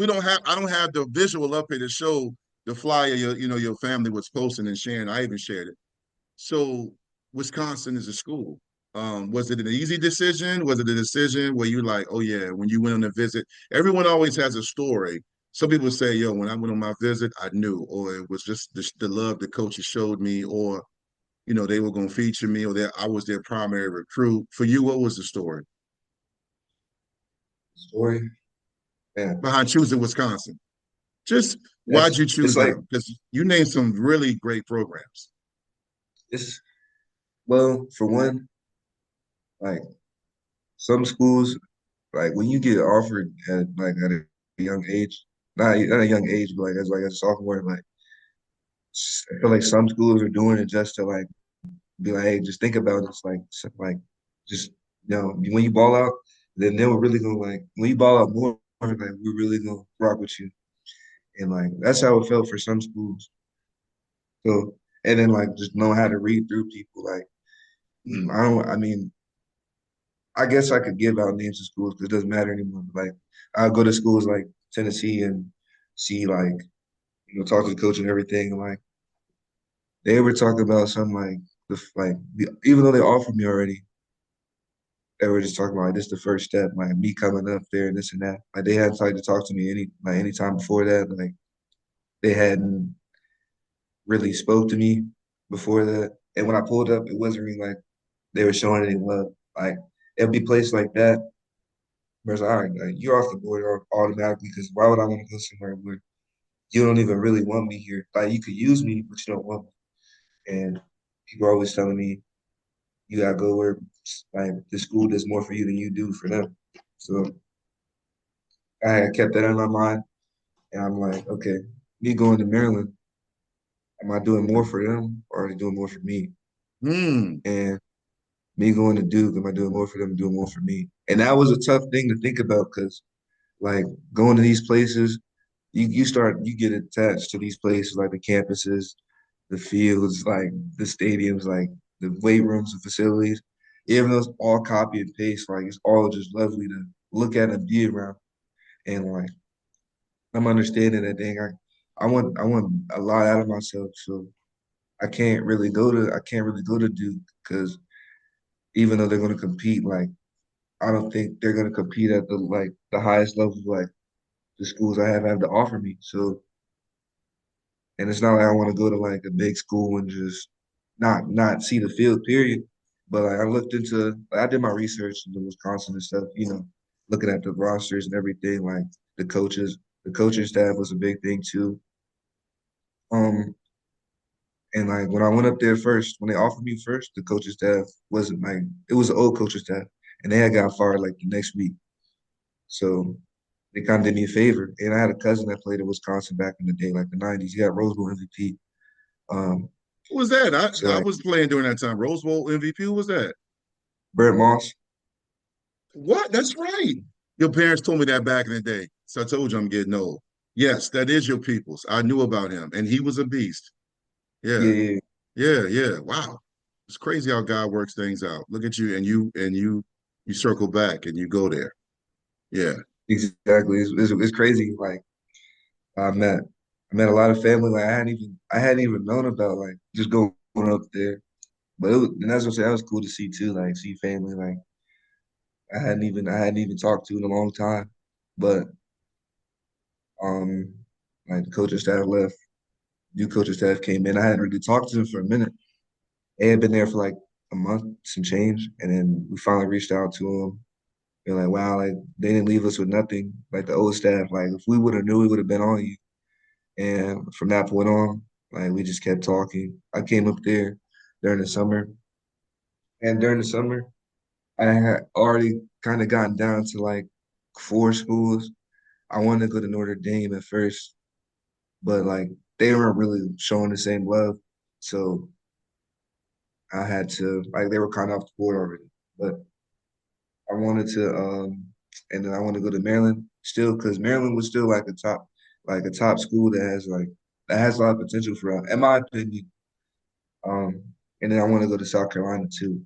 I don't have the visual up here to show the flyer your family was posting and sharing. I even shared it. So Wisconsin is a school. Was it an easy decision? Was it a decision where you like, oh yeah, when you went on a visit? Everyone always has a story. Some people say, yo, when I went on my visit, I knew, or it was just the love the coaches showed me, or they were going to feature me, or that I was their primary recruit. For you, what was the story Story, man. behind choosing Wisconsin? Just why'd you It's choose like them? Because you named some really great programs. it's well, for one, like some schools, like when you get offered at a young age, not a young age, but like as a sophomore, like I feel like some schools are doing it just to like be like, hey, just think about it. It's like just when you ball out, then they were really gonna like when you ball out more, like we're really gonna rock with you. And like that's how it felt for some schools. So and then like just know how to read through people. Like I don't. I mean, I guess I could give out names of schools because it doesn't matter anymore. But like I'll go to schools like Tennessee and see like talk to the coach and everything. And like they were talking about some like even though they offered me already, they were just talking about like this the first step, like me coming up there and this and that. Like they hadn't tried to talk to me any time before that. Like they hadn't really spoke to me before that. And when I pulled up, it wasn't really like they were showing any love. Like it'd be places like that where it's all right, like you're off the board automatically because why would I want to go somewhere where you don't even really want me here? Like you could use me, but you don't want me. And people are always telling me you gotta go where like the school does more for you than you do for them. So I had kept that in my mind, and I'm like, okay, me going to Maryland, am I doing more for them or are they doing more for me? Mm. And me going to Duke, am I doing more for them, doing more for me? And that was a tough thing to think about because like going to these places, you get attached to these places like the campuses, the fields, like the stadiums, like the weight rooms and facilities. Even though it's all copy and paste, like it's all just lovely to look at and be around. And like I'm understanding that thing. I want a lot out of myself, so I can't really go to Duke because even though they're going to compete, like I don't think they're going to compete at the highest level like the schools I have to offer me. So, and it's not like I want to go to like a big school and just not see the field, period. But like I looked into, like, I did my research into Wisconsin and stuff, looking at the rosters and everything, like the coaches, the coaching staff was a big thing too. Um, and like when I went up there first, when they offered me first, the coaching staff wasn't like it was the old coaching staff, and they had got fired like the next week. So they kind of did me a favor. And I had a cousin that played at Wisconsin back in the day, like the '90s. He got Rose Bowl MVP. Um, Who was that? so I like was playing during that time. Rose Bowl MVP. Who was that? Brett Moss, What? That's right. Your parents told me that back in the day. So I told you I'm getting old. Yes, that is your people's. I knew about him, and he was a beast. yeah, Yeah, yeah, yeah. Wow, it's crazy how God works things out. Look at you, and you circle back and you go there. Yeah. exactly. It's crazy. Like I met I met a lot of family like I hadn't even known about like just going up there. But and that's what I'm saying. That was cool to see too, like see family like I hadn't even talked to in a long time. But um like the coaching staff left, new coaching staff came in. I hadn't really talked to them for a minute. They had been there for like a month, some change, and then we finally reached out to them. They're like, wow, like they didn't leave us with nothing. Like the old staff, like if we would have knew, we would have been on you. And from that point on, like we just kept talking. I came up there during the summer, and during the summer, I had already kind of gotten down to like four schools. I wanted to go to Notre Dame at first, but like they weren't really showing the same love. So I had to like they were kind of off the board already. But I wanted to and then I want to go to Maryland still because Maryland was still like a top school that has a lot of potential for in my opinion. Um and then I want to go to South Carolina too.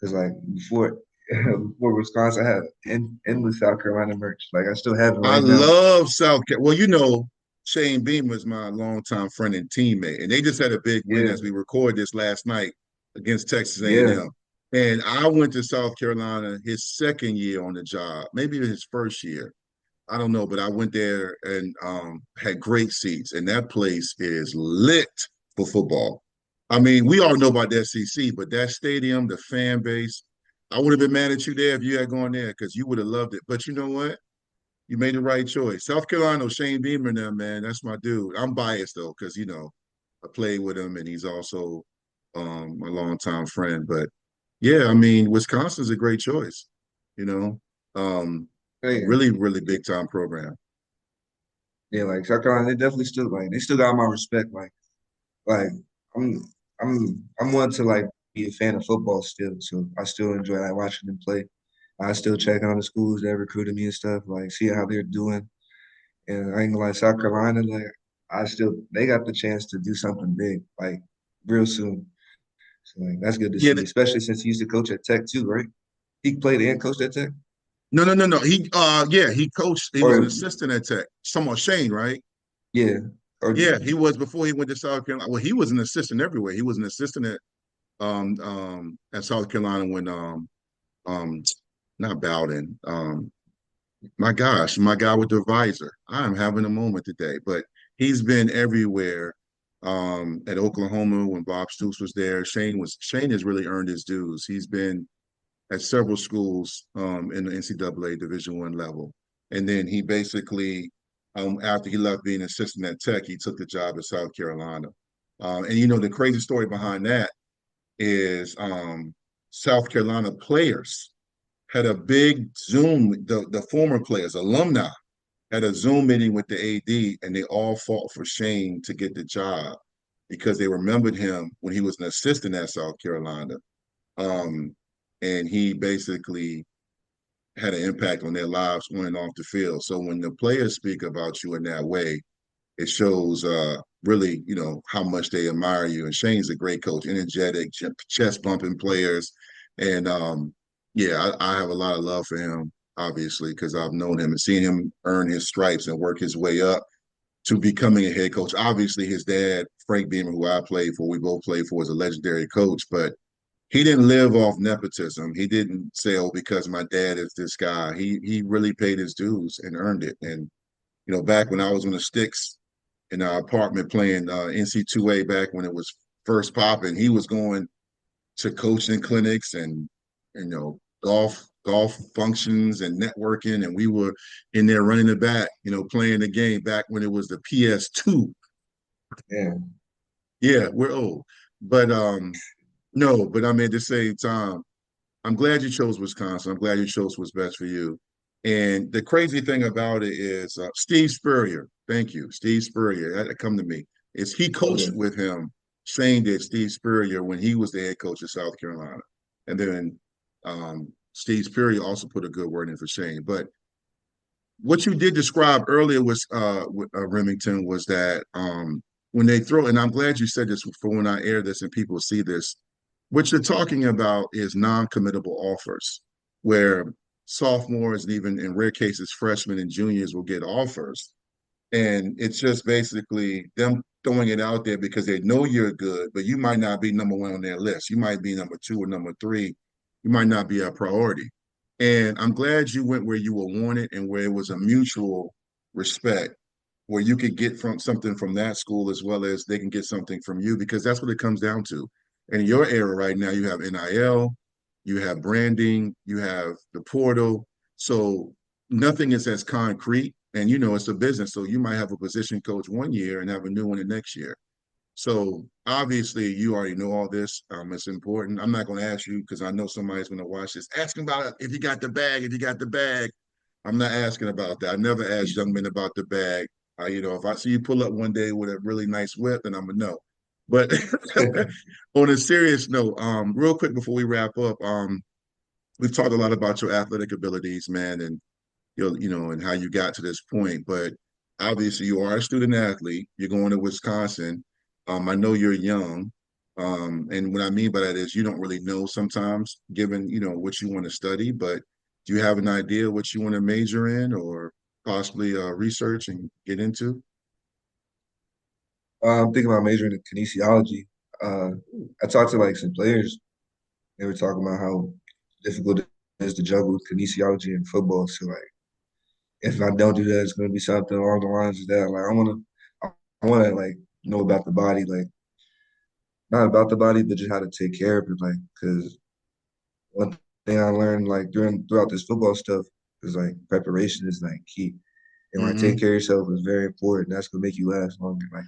Because like before before Wisconsin I had endless South Carolina merch. Like I still have it I right now. love South Carolina. Well, Shane Beamer is my longtime friend and teammate, and they just had a big win Yeah, as we record this last night against Texas A&M. yeah. And M. And I went to South Carolina his second year on the job, maybe his first year. I don't know, but I went there and had great seats, and that place is lit for football. I mean, we all know about the SEC, but that stadium, the fan base, I would have been mad at you there if you had gone there because you would have loved it. But you know what? You made the right choice. South Carolina, Shane Beamer, now, man, that's my dude. I'm biased though, because I played with him and he's also a longtime friend. But yeah, I mean, Wisconsin's a great choice, you know. Oh, yeah. Really, really big time program. Yeah, like South Carolina, they still got my respect. Like I'm I'm one to like a fan of football still, so I still enjoy like watching them play. I still check on the schools that recruited me and stuff, like see how they're doing. And I ain't gonna lie, South Carolina, like they got the chance to do something big, like real soon. So like that's good to Yeah, see, especially since he used to coach at Tech too, right? He played and coached at Tech, no, no, no, no. Yeah, he coached. He was an or assistant at Tech. Somewhat Shane, right? yeah, or Yeah, he was before he went to South Carolina. Well, he was an assistant everywhere. He was an assistant at South Carolina when um not Bowden. My gosh, my guy with the visor. I am having a moment today, but he's been everywhere. At Oklahoma when Bob Stoops was there. Shane has really earned his dues. He's been at several schools in the NCAA Division One level, and then he basically, after he left being assistant at Tech, he took the job at South Carolina. And you know the crazy story behind that is South Carolina players had a big Zoom. The former players, alumni, had a Zoom meeting with the AD, and they all fought for Shane to get the job because they remembered him when he was an assistant at South Carolina. Um, and he basically had an impact on their lives on and off the field. So when the players speak about you in that way, it shows really, you know, how much they admire you. And Shane's a great coach, energetic, chest bumping players. And yeah, I have a lot of love for him, obviously, because I've known him and seen him earn his stripes and work his way up to becoming a head coach. Obviously, his dad, Frank Beamer, who I played for, we both played for, was a legendary coach, but he didn't live off nepotism. He didn't say, "Oh, because my dad is this guy." He really paid his dues and earned it. And you know, back when I was on the sticks in our apartment playing NC2A back when it was first popping, he was going to coaching clinics and you know golf functions and networking, and we were in there running the back, you know, playing the game back when it was the PS2. yeah. Yeah, we're old, but no, but I mean at the same time I'm glad you chose Wisconsin. I'm glad you chose what's best for you. And the crazy thing about it is Steve Spurrier. Thank you, Steve Spurrier. That come to me. Is he coached Okay. with him? Shane did. Steve Spurrier when he was the head coach of South Carolina, and then Steve Spurrier also put a good word in for Shane. But what you did describe earlier was with, Remington was that when they throw, and I'm glad you said this for when I air this and people see this. What you're talking about is non-committable offers, where sophomores and even in rare cases freshmen and juniors will get offers, and it's just basically them throwing it out there because they know you're good, but you might not be number one on their list. You might be number two or number three. You might not be a priority. And I'm glad you went where you were wanted and where it was a mutual respect, where you could get from something from that school as well as they can get something from you, because that's what it comes down to. And in your era right now, you have NIL, you have branding, you have the portal. So nothing is as concrete. And you know, it's a business. So you might have a position coach one year and have a new one the next year. So obviously, you already know all this. It's important. I'm not going to ask you because I know somebody's going to watch this. Ask him about if you got the bag. If you got the bag, I'm not asking about that. I never ask young men about the bag. You know, if I see you pull up one day with a really nice whip, then I'm gonna know. But on a serious note, real quick before we wrap up, we've talked a lot about your athletic abilities, man, and you know, and how you got to this point. But obviously, you are a student athlete. You're going to Wisconsin. I know you're young. And what I mean by that is you don't really know sometimes, given, you know, what you want to study, but do you have an idea what you want to major in or possibly research and get into? I'm thinking about majoring in kinesiology. Uh, I talked to like some players. They were talking about how difficult it is to juggle kinesiology and football. So like, if I don't do that, it's going to be something along the lines of that. Like, I want to like know about the body, like not about the body, but just how to take care of it. Like, because one thing I learned like throughout this football stuff is like preparation is like key. And like take Mm-hmm. care of yourself is very important. That's gonna make you last longer. Like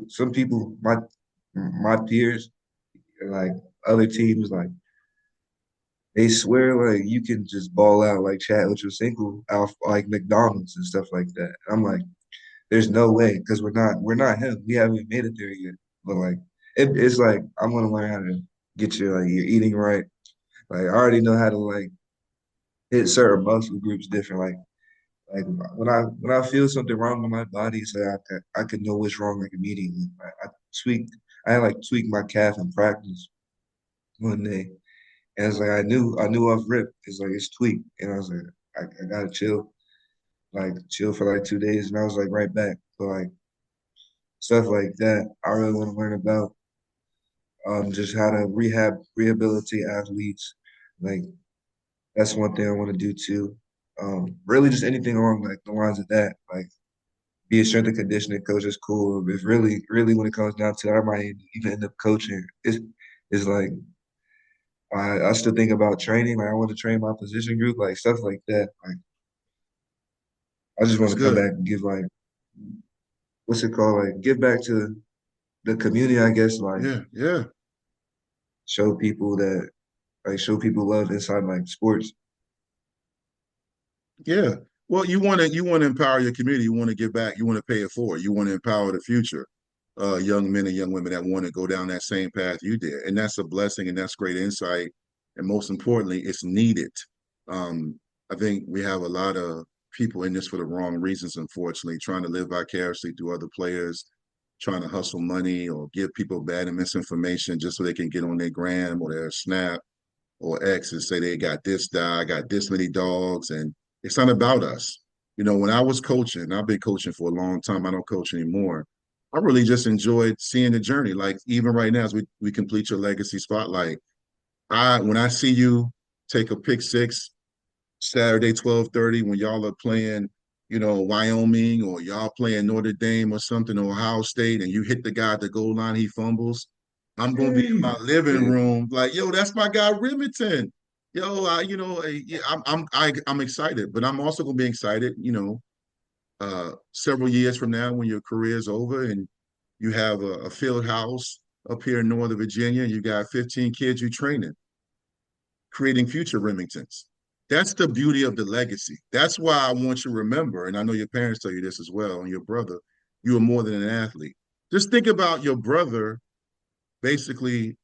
some people, my peers, like other teams, like they swear like you can just ball out like Chad Ochocinco out like McDonald's and stuff like that. I'm like, there's no way because we're not him. We haven't made it there yet. But like it's like I'm gonna learn how to get your eating right. Like I already know how to like hit certain muscle groups different. Like when I feel something wrong with my body, so I could know what's wrong like immediately. I had like tweaked my calf in practice one day, and it's like I knew off rip. It's like it's tweaked, and I was like I gotta chill for like 2 days, and I was like right back. So like stuff like that, I really want to learn about. Just how to rehabilitate athletes. Like that's one thing I want to do too. Really just anything along like the lines of that. Like be a strength and conditioning coach is cool. If really when it comes down to it, I might even end up coaching. It's like I still think about training. Like I want to train my position group, like stuff like that. Like I just want That's to come good. back and give like what's it called? Like give back to the community, I guess. Like Yeah, yeah. show people that show people love inside like sports. Yeah. Well, you want to empower your community. You want to give back. You want to pay it forward. You want to empower the future young men and young women that want to go down that same path you did. And that's a blessing and that's great insight. And most importantly, it's needed. I think we have a lot of people in this for the wrong reasons, unfortunately, trying to live vicariously through other players, trying to hustle money or give people bad and misinformation just so they can get on their gram or their snap or X and say they got this guy, got this many dogs, and it's not about us. You know, when I was coaching, I've been coaching for a long time. I don't coach anymore. I really just enjoyed seeing the journey. Like even right now, as we complete your legacy spotlight, I when I see you take a pick six Saturday 12:30 when y'all are playing, you know, Wyoming or y'all playing Notre Dame or something or Ohio State, and you hit the guy at the goal line, he fumbles. I'm gonna be in Yeah, my living yeah, room like, yo, that's my guy Remington. Yo, yeah, I'm excited, but I'm also gonna be excited, several years from now when your career is over and you have a field house up here in Northern Virginia, you got 15 kids you training, creating future Remingtons. That's the beauty of the legacy. That's why I want you to remember, and I know your parents tell you this as well, and your brother, you are more than an athlete. Just think about your brother basically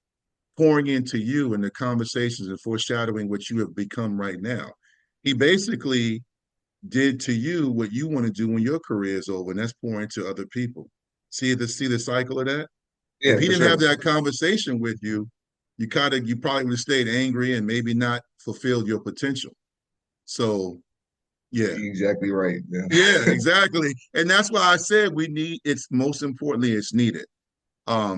pouring into you and the conversations and foreshadowing what you have become right now. He basically did to you what you want to do when your career is over, and that's pour into other people. See the cycle of that? If yeah, he for didn't have sure. that conversation with you, you probably would have stayed angry and maybe not fulfilled your potential. So yeah, You're exactly right, man. yeah, exactly. And that's why I said it's most importantly, it's needed.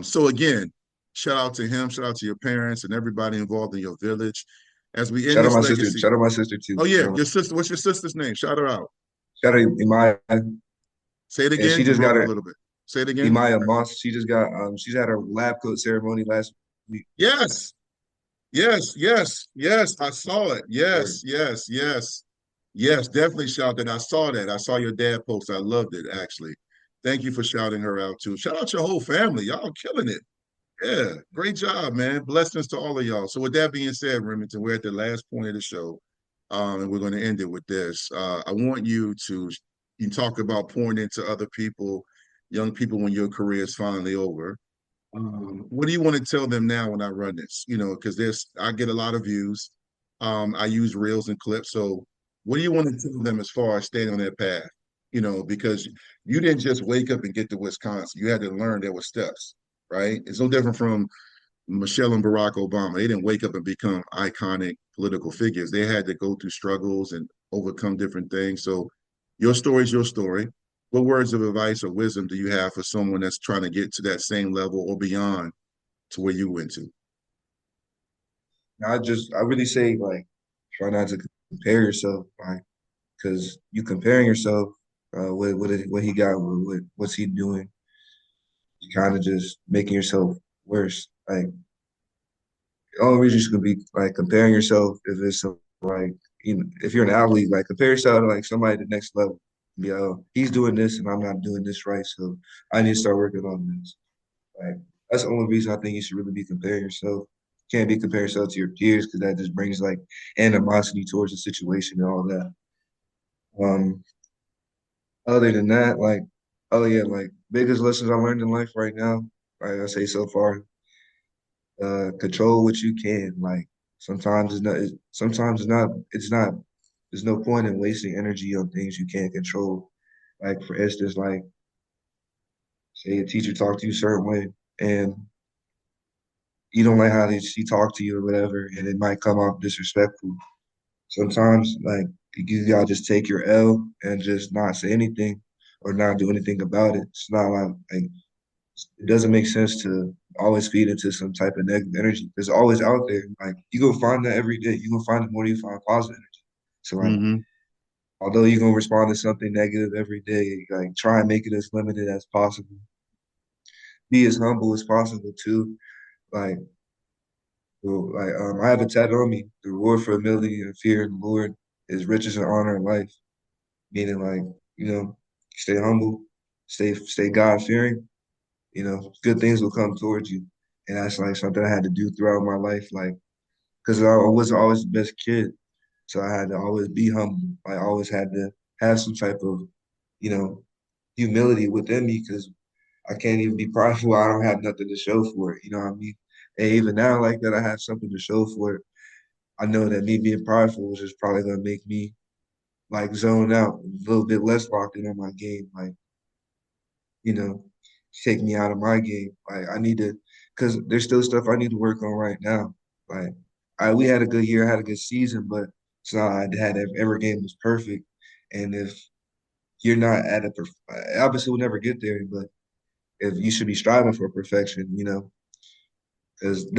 So again, shout out to him, shout out to your parents and everybody involved in your village. As we end Shout out this my sister. legacy. Shout out my sister too. Oh yeah, your sister, what's your sister's name? Shout her out. Shout out Imaya, Say it and she again. You just got broke up a her little bit. Say it again. Imaya Moss. She just got she's had her lab coat ceremony last week. Yes, yes, yes, yes. I saw it. Or Yes, yes, yes. Yes, definitely shout that. I saw that. I saw your dad post. I loved it, actually. Thank you for shouting her out too. Shout out your whole family. Y'all killing it. Yeah, great job, man. Blessings to all of y'all. So with that being said, Remington, we're at the last point of the show. And we're going to end it with this. I want you talk about pouring into other people, young people when your career is finally over. What do you want to tell them now when I run this? You know, because I get a lot of views. I use reels and clips. So what do you want to tell them as far as staying on that path? You know, because you didn't just wake up and get to Wisconsin. You had to learn there were steps, right? It's no different from Michelle and Barack Obama. They didn't wake up and become iconic political figures. They had to go through struggles and overcome different things. So your story is your story. What words of advice or wisdom do you have for someone that's trying to get to that same level or beyond to where you went to? I really say like try not to compare yourself, like because you comparing yourself what he got, what's he doing, you kind of just making yourself worse. Like the only reason you should be like comparing yourself if it's like if you're an athlete, like compare yourself to like somebody at the next level. Be like, oh, he's doing this and I'm not doing this right, so I need to start working on this. Like that's the only reason I think you should really be comparing yourself. You can't be comparing yourself to your peers because that just brings like animosity towards the situation and all that. Um, other than that, like, oh yeah, like biggest lessons I learned in life right now, like I say so far, control what you can. Like sometimes it's not. Sometimes it's not. It's not. There's no point in wasting energy on things you can't control. Like for instance, like say a teacher talked to you a certain way, and you don't like how she talked to you or whatever, and it might come off disrespectful. Sometimes, like you gotta just take your L and just not say anything or not do anything about it. It's not like it doesn't make sense to always feed into some type of negative energy. It's always out there. Like you gonna find that every day. You gonna find it more than you find positive energy. So like, Hmm. although you're gonna respond to something negative every day, like try and make it as limited as possible. Be as humble as possible too. Like, I have a tattoo on me. The reward for humility and fear in the Lord is riches and honor in life. Meaning, like, stay humble, stay God fearing. Good things will come towards you, and that's like something I had to do throughout my life. Like, because I wasn't always the best kid, so I had to always be humble. I always had to have some type of, you know, humility within me because I can't even be prideful. I don't have nothing to show for it. You know what I mean? And even now, like that, I have something to show for it. I know that me being prideful is just probably gonna make me like zone out, a little bit less locked in on my game. Like, you know, take me out of my game. Like I need to, because there's still stuff I need to work on right now. Like we had a good year, had a good season, but it's not I had every game was perfect. And if you're not at obviously we'll never get there, but if you should be striving for perfection, because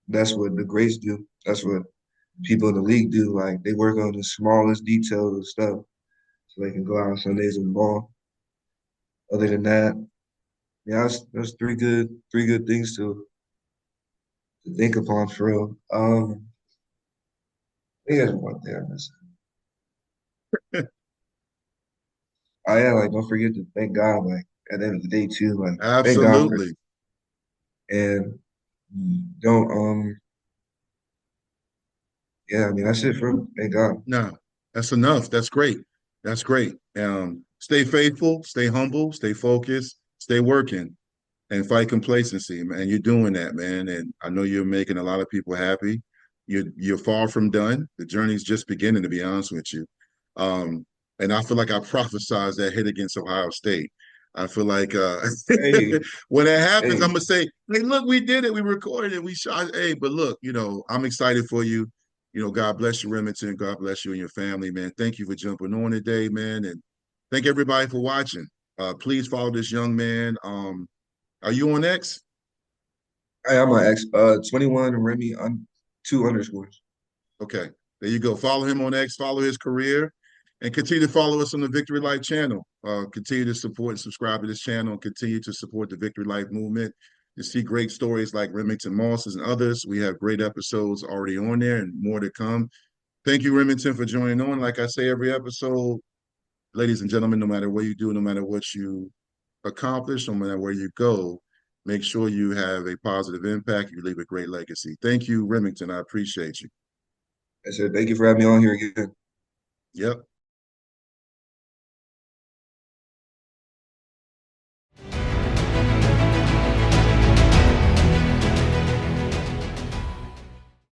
that's what the greats do. That's what people in the league do. Like they work on the smallest details of stuff so they can go out on Sundays and ball. Other than that, yeah, that's three good things to think upon for real. I think there's one thing I'm missing. Oh yeah, like don't forget to thank God. Like at the end of the day too, like thank God for Absolutely. and don't yeah. I mean that's it for thank God. No, that's enough. That's great. That's great. Stay faithful, stay humble, stay focused, stay working, and fight complacency, man. You're doing that, man. And I know you're making a lot of people happy. You're far from done. The journey's just beginning, to be honest with you. Um, and I feel like I prophesized that hit against Ohio State. I feel like Hey, when that happens, I'm hey, gonna say, "Hey, look, we did it. We recorded it. We shot. Hey, but look, I'm excited for you. God bless you, Remington. God bless you and your family, man. Thank you for jumping on today, man, and thank everybody for watching. Please follow this young man. Are you on X? hey, I'm an X 21 Remy two underscores. Okay, there you go. Follow him on X, follow his career, and continue to follow us on the Vicktory Life channel. Continue to support and subscribe to this channel and continue to support the Vicktory Life movement. To see great stories like Remington Moss and others. We have great episodes already on there and more to come. Thank you, Remington, for joining on. Like I say every episode, ladies and gentlemen, no matter what you do, no matter what you accomplish, no matter where you go, make sure you have a positive impact. You leave a great legacy. Thank you, Remington. I appreciate you. I said thank you for having me on here again. Yep.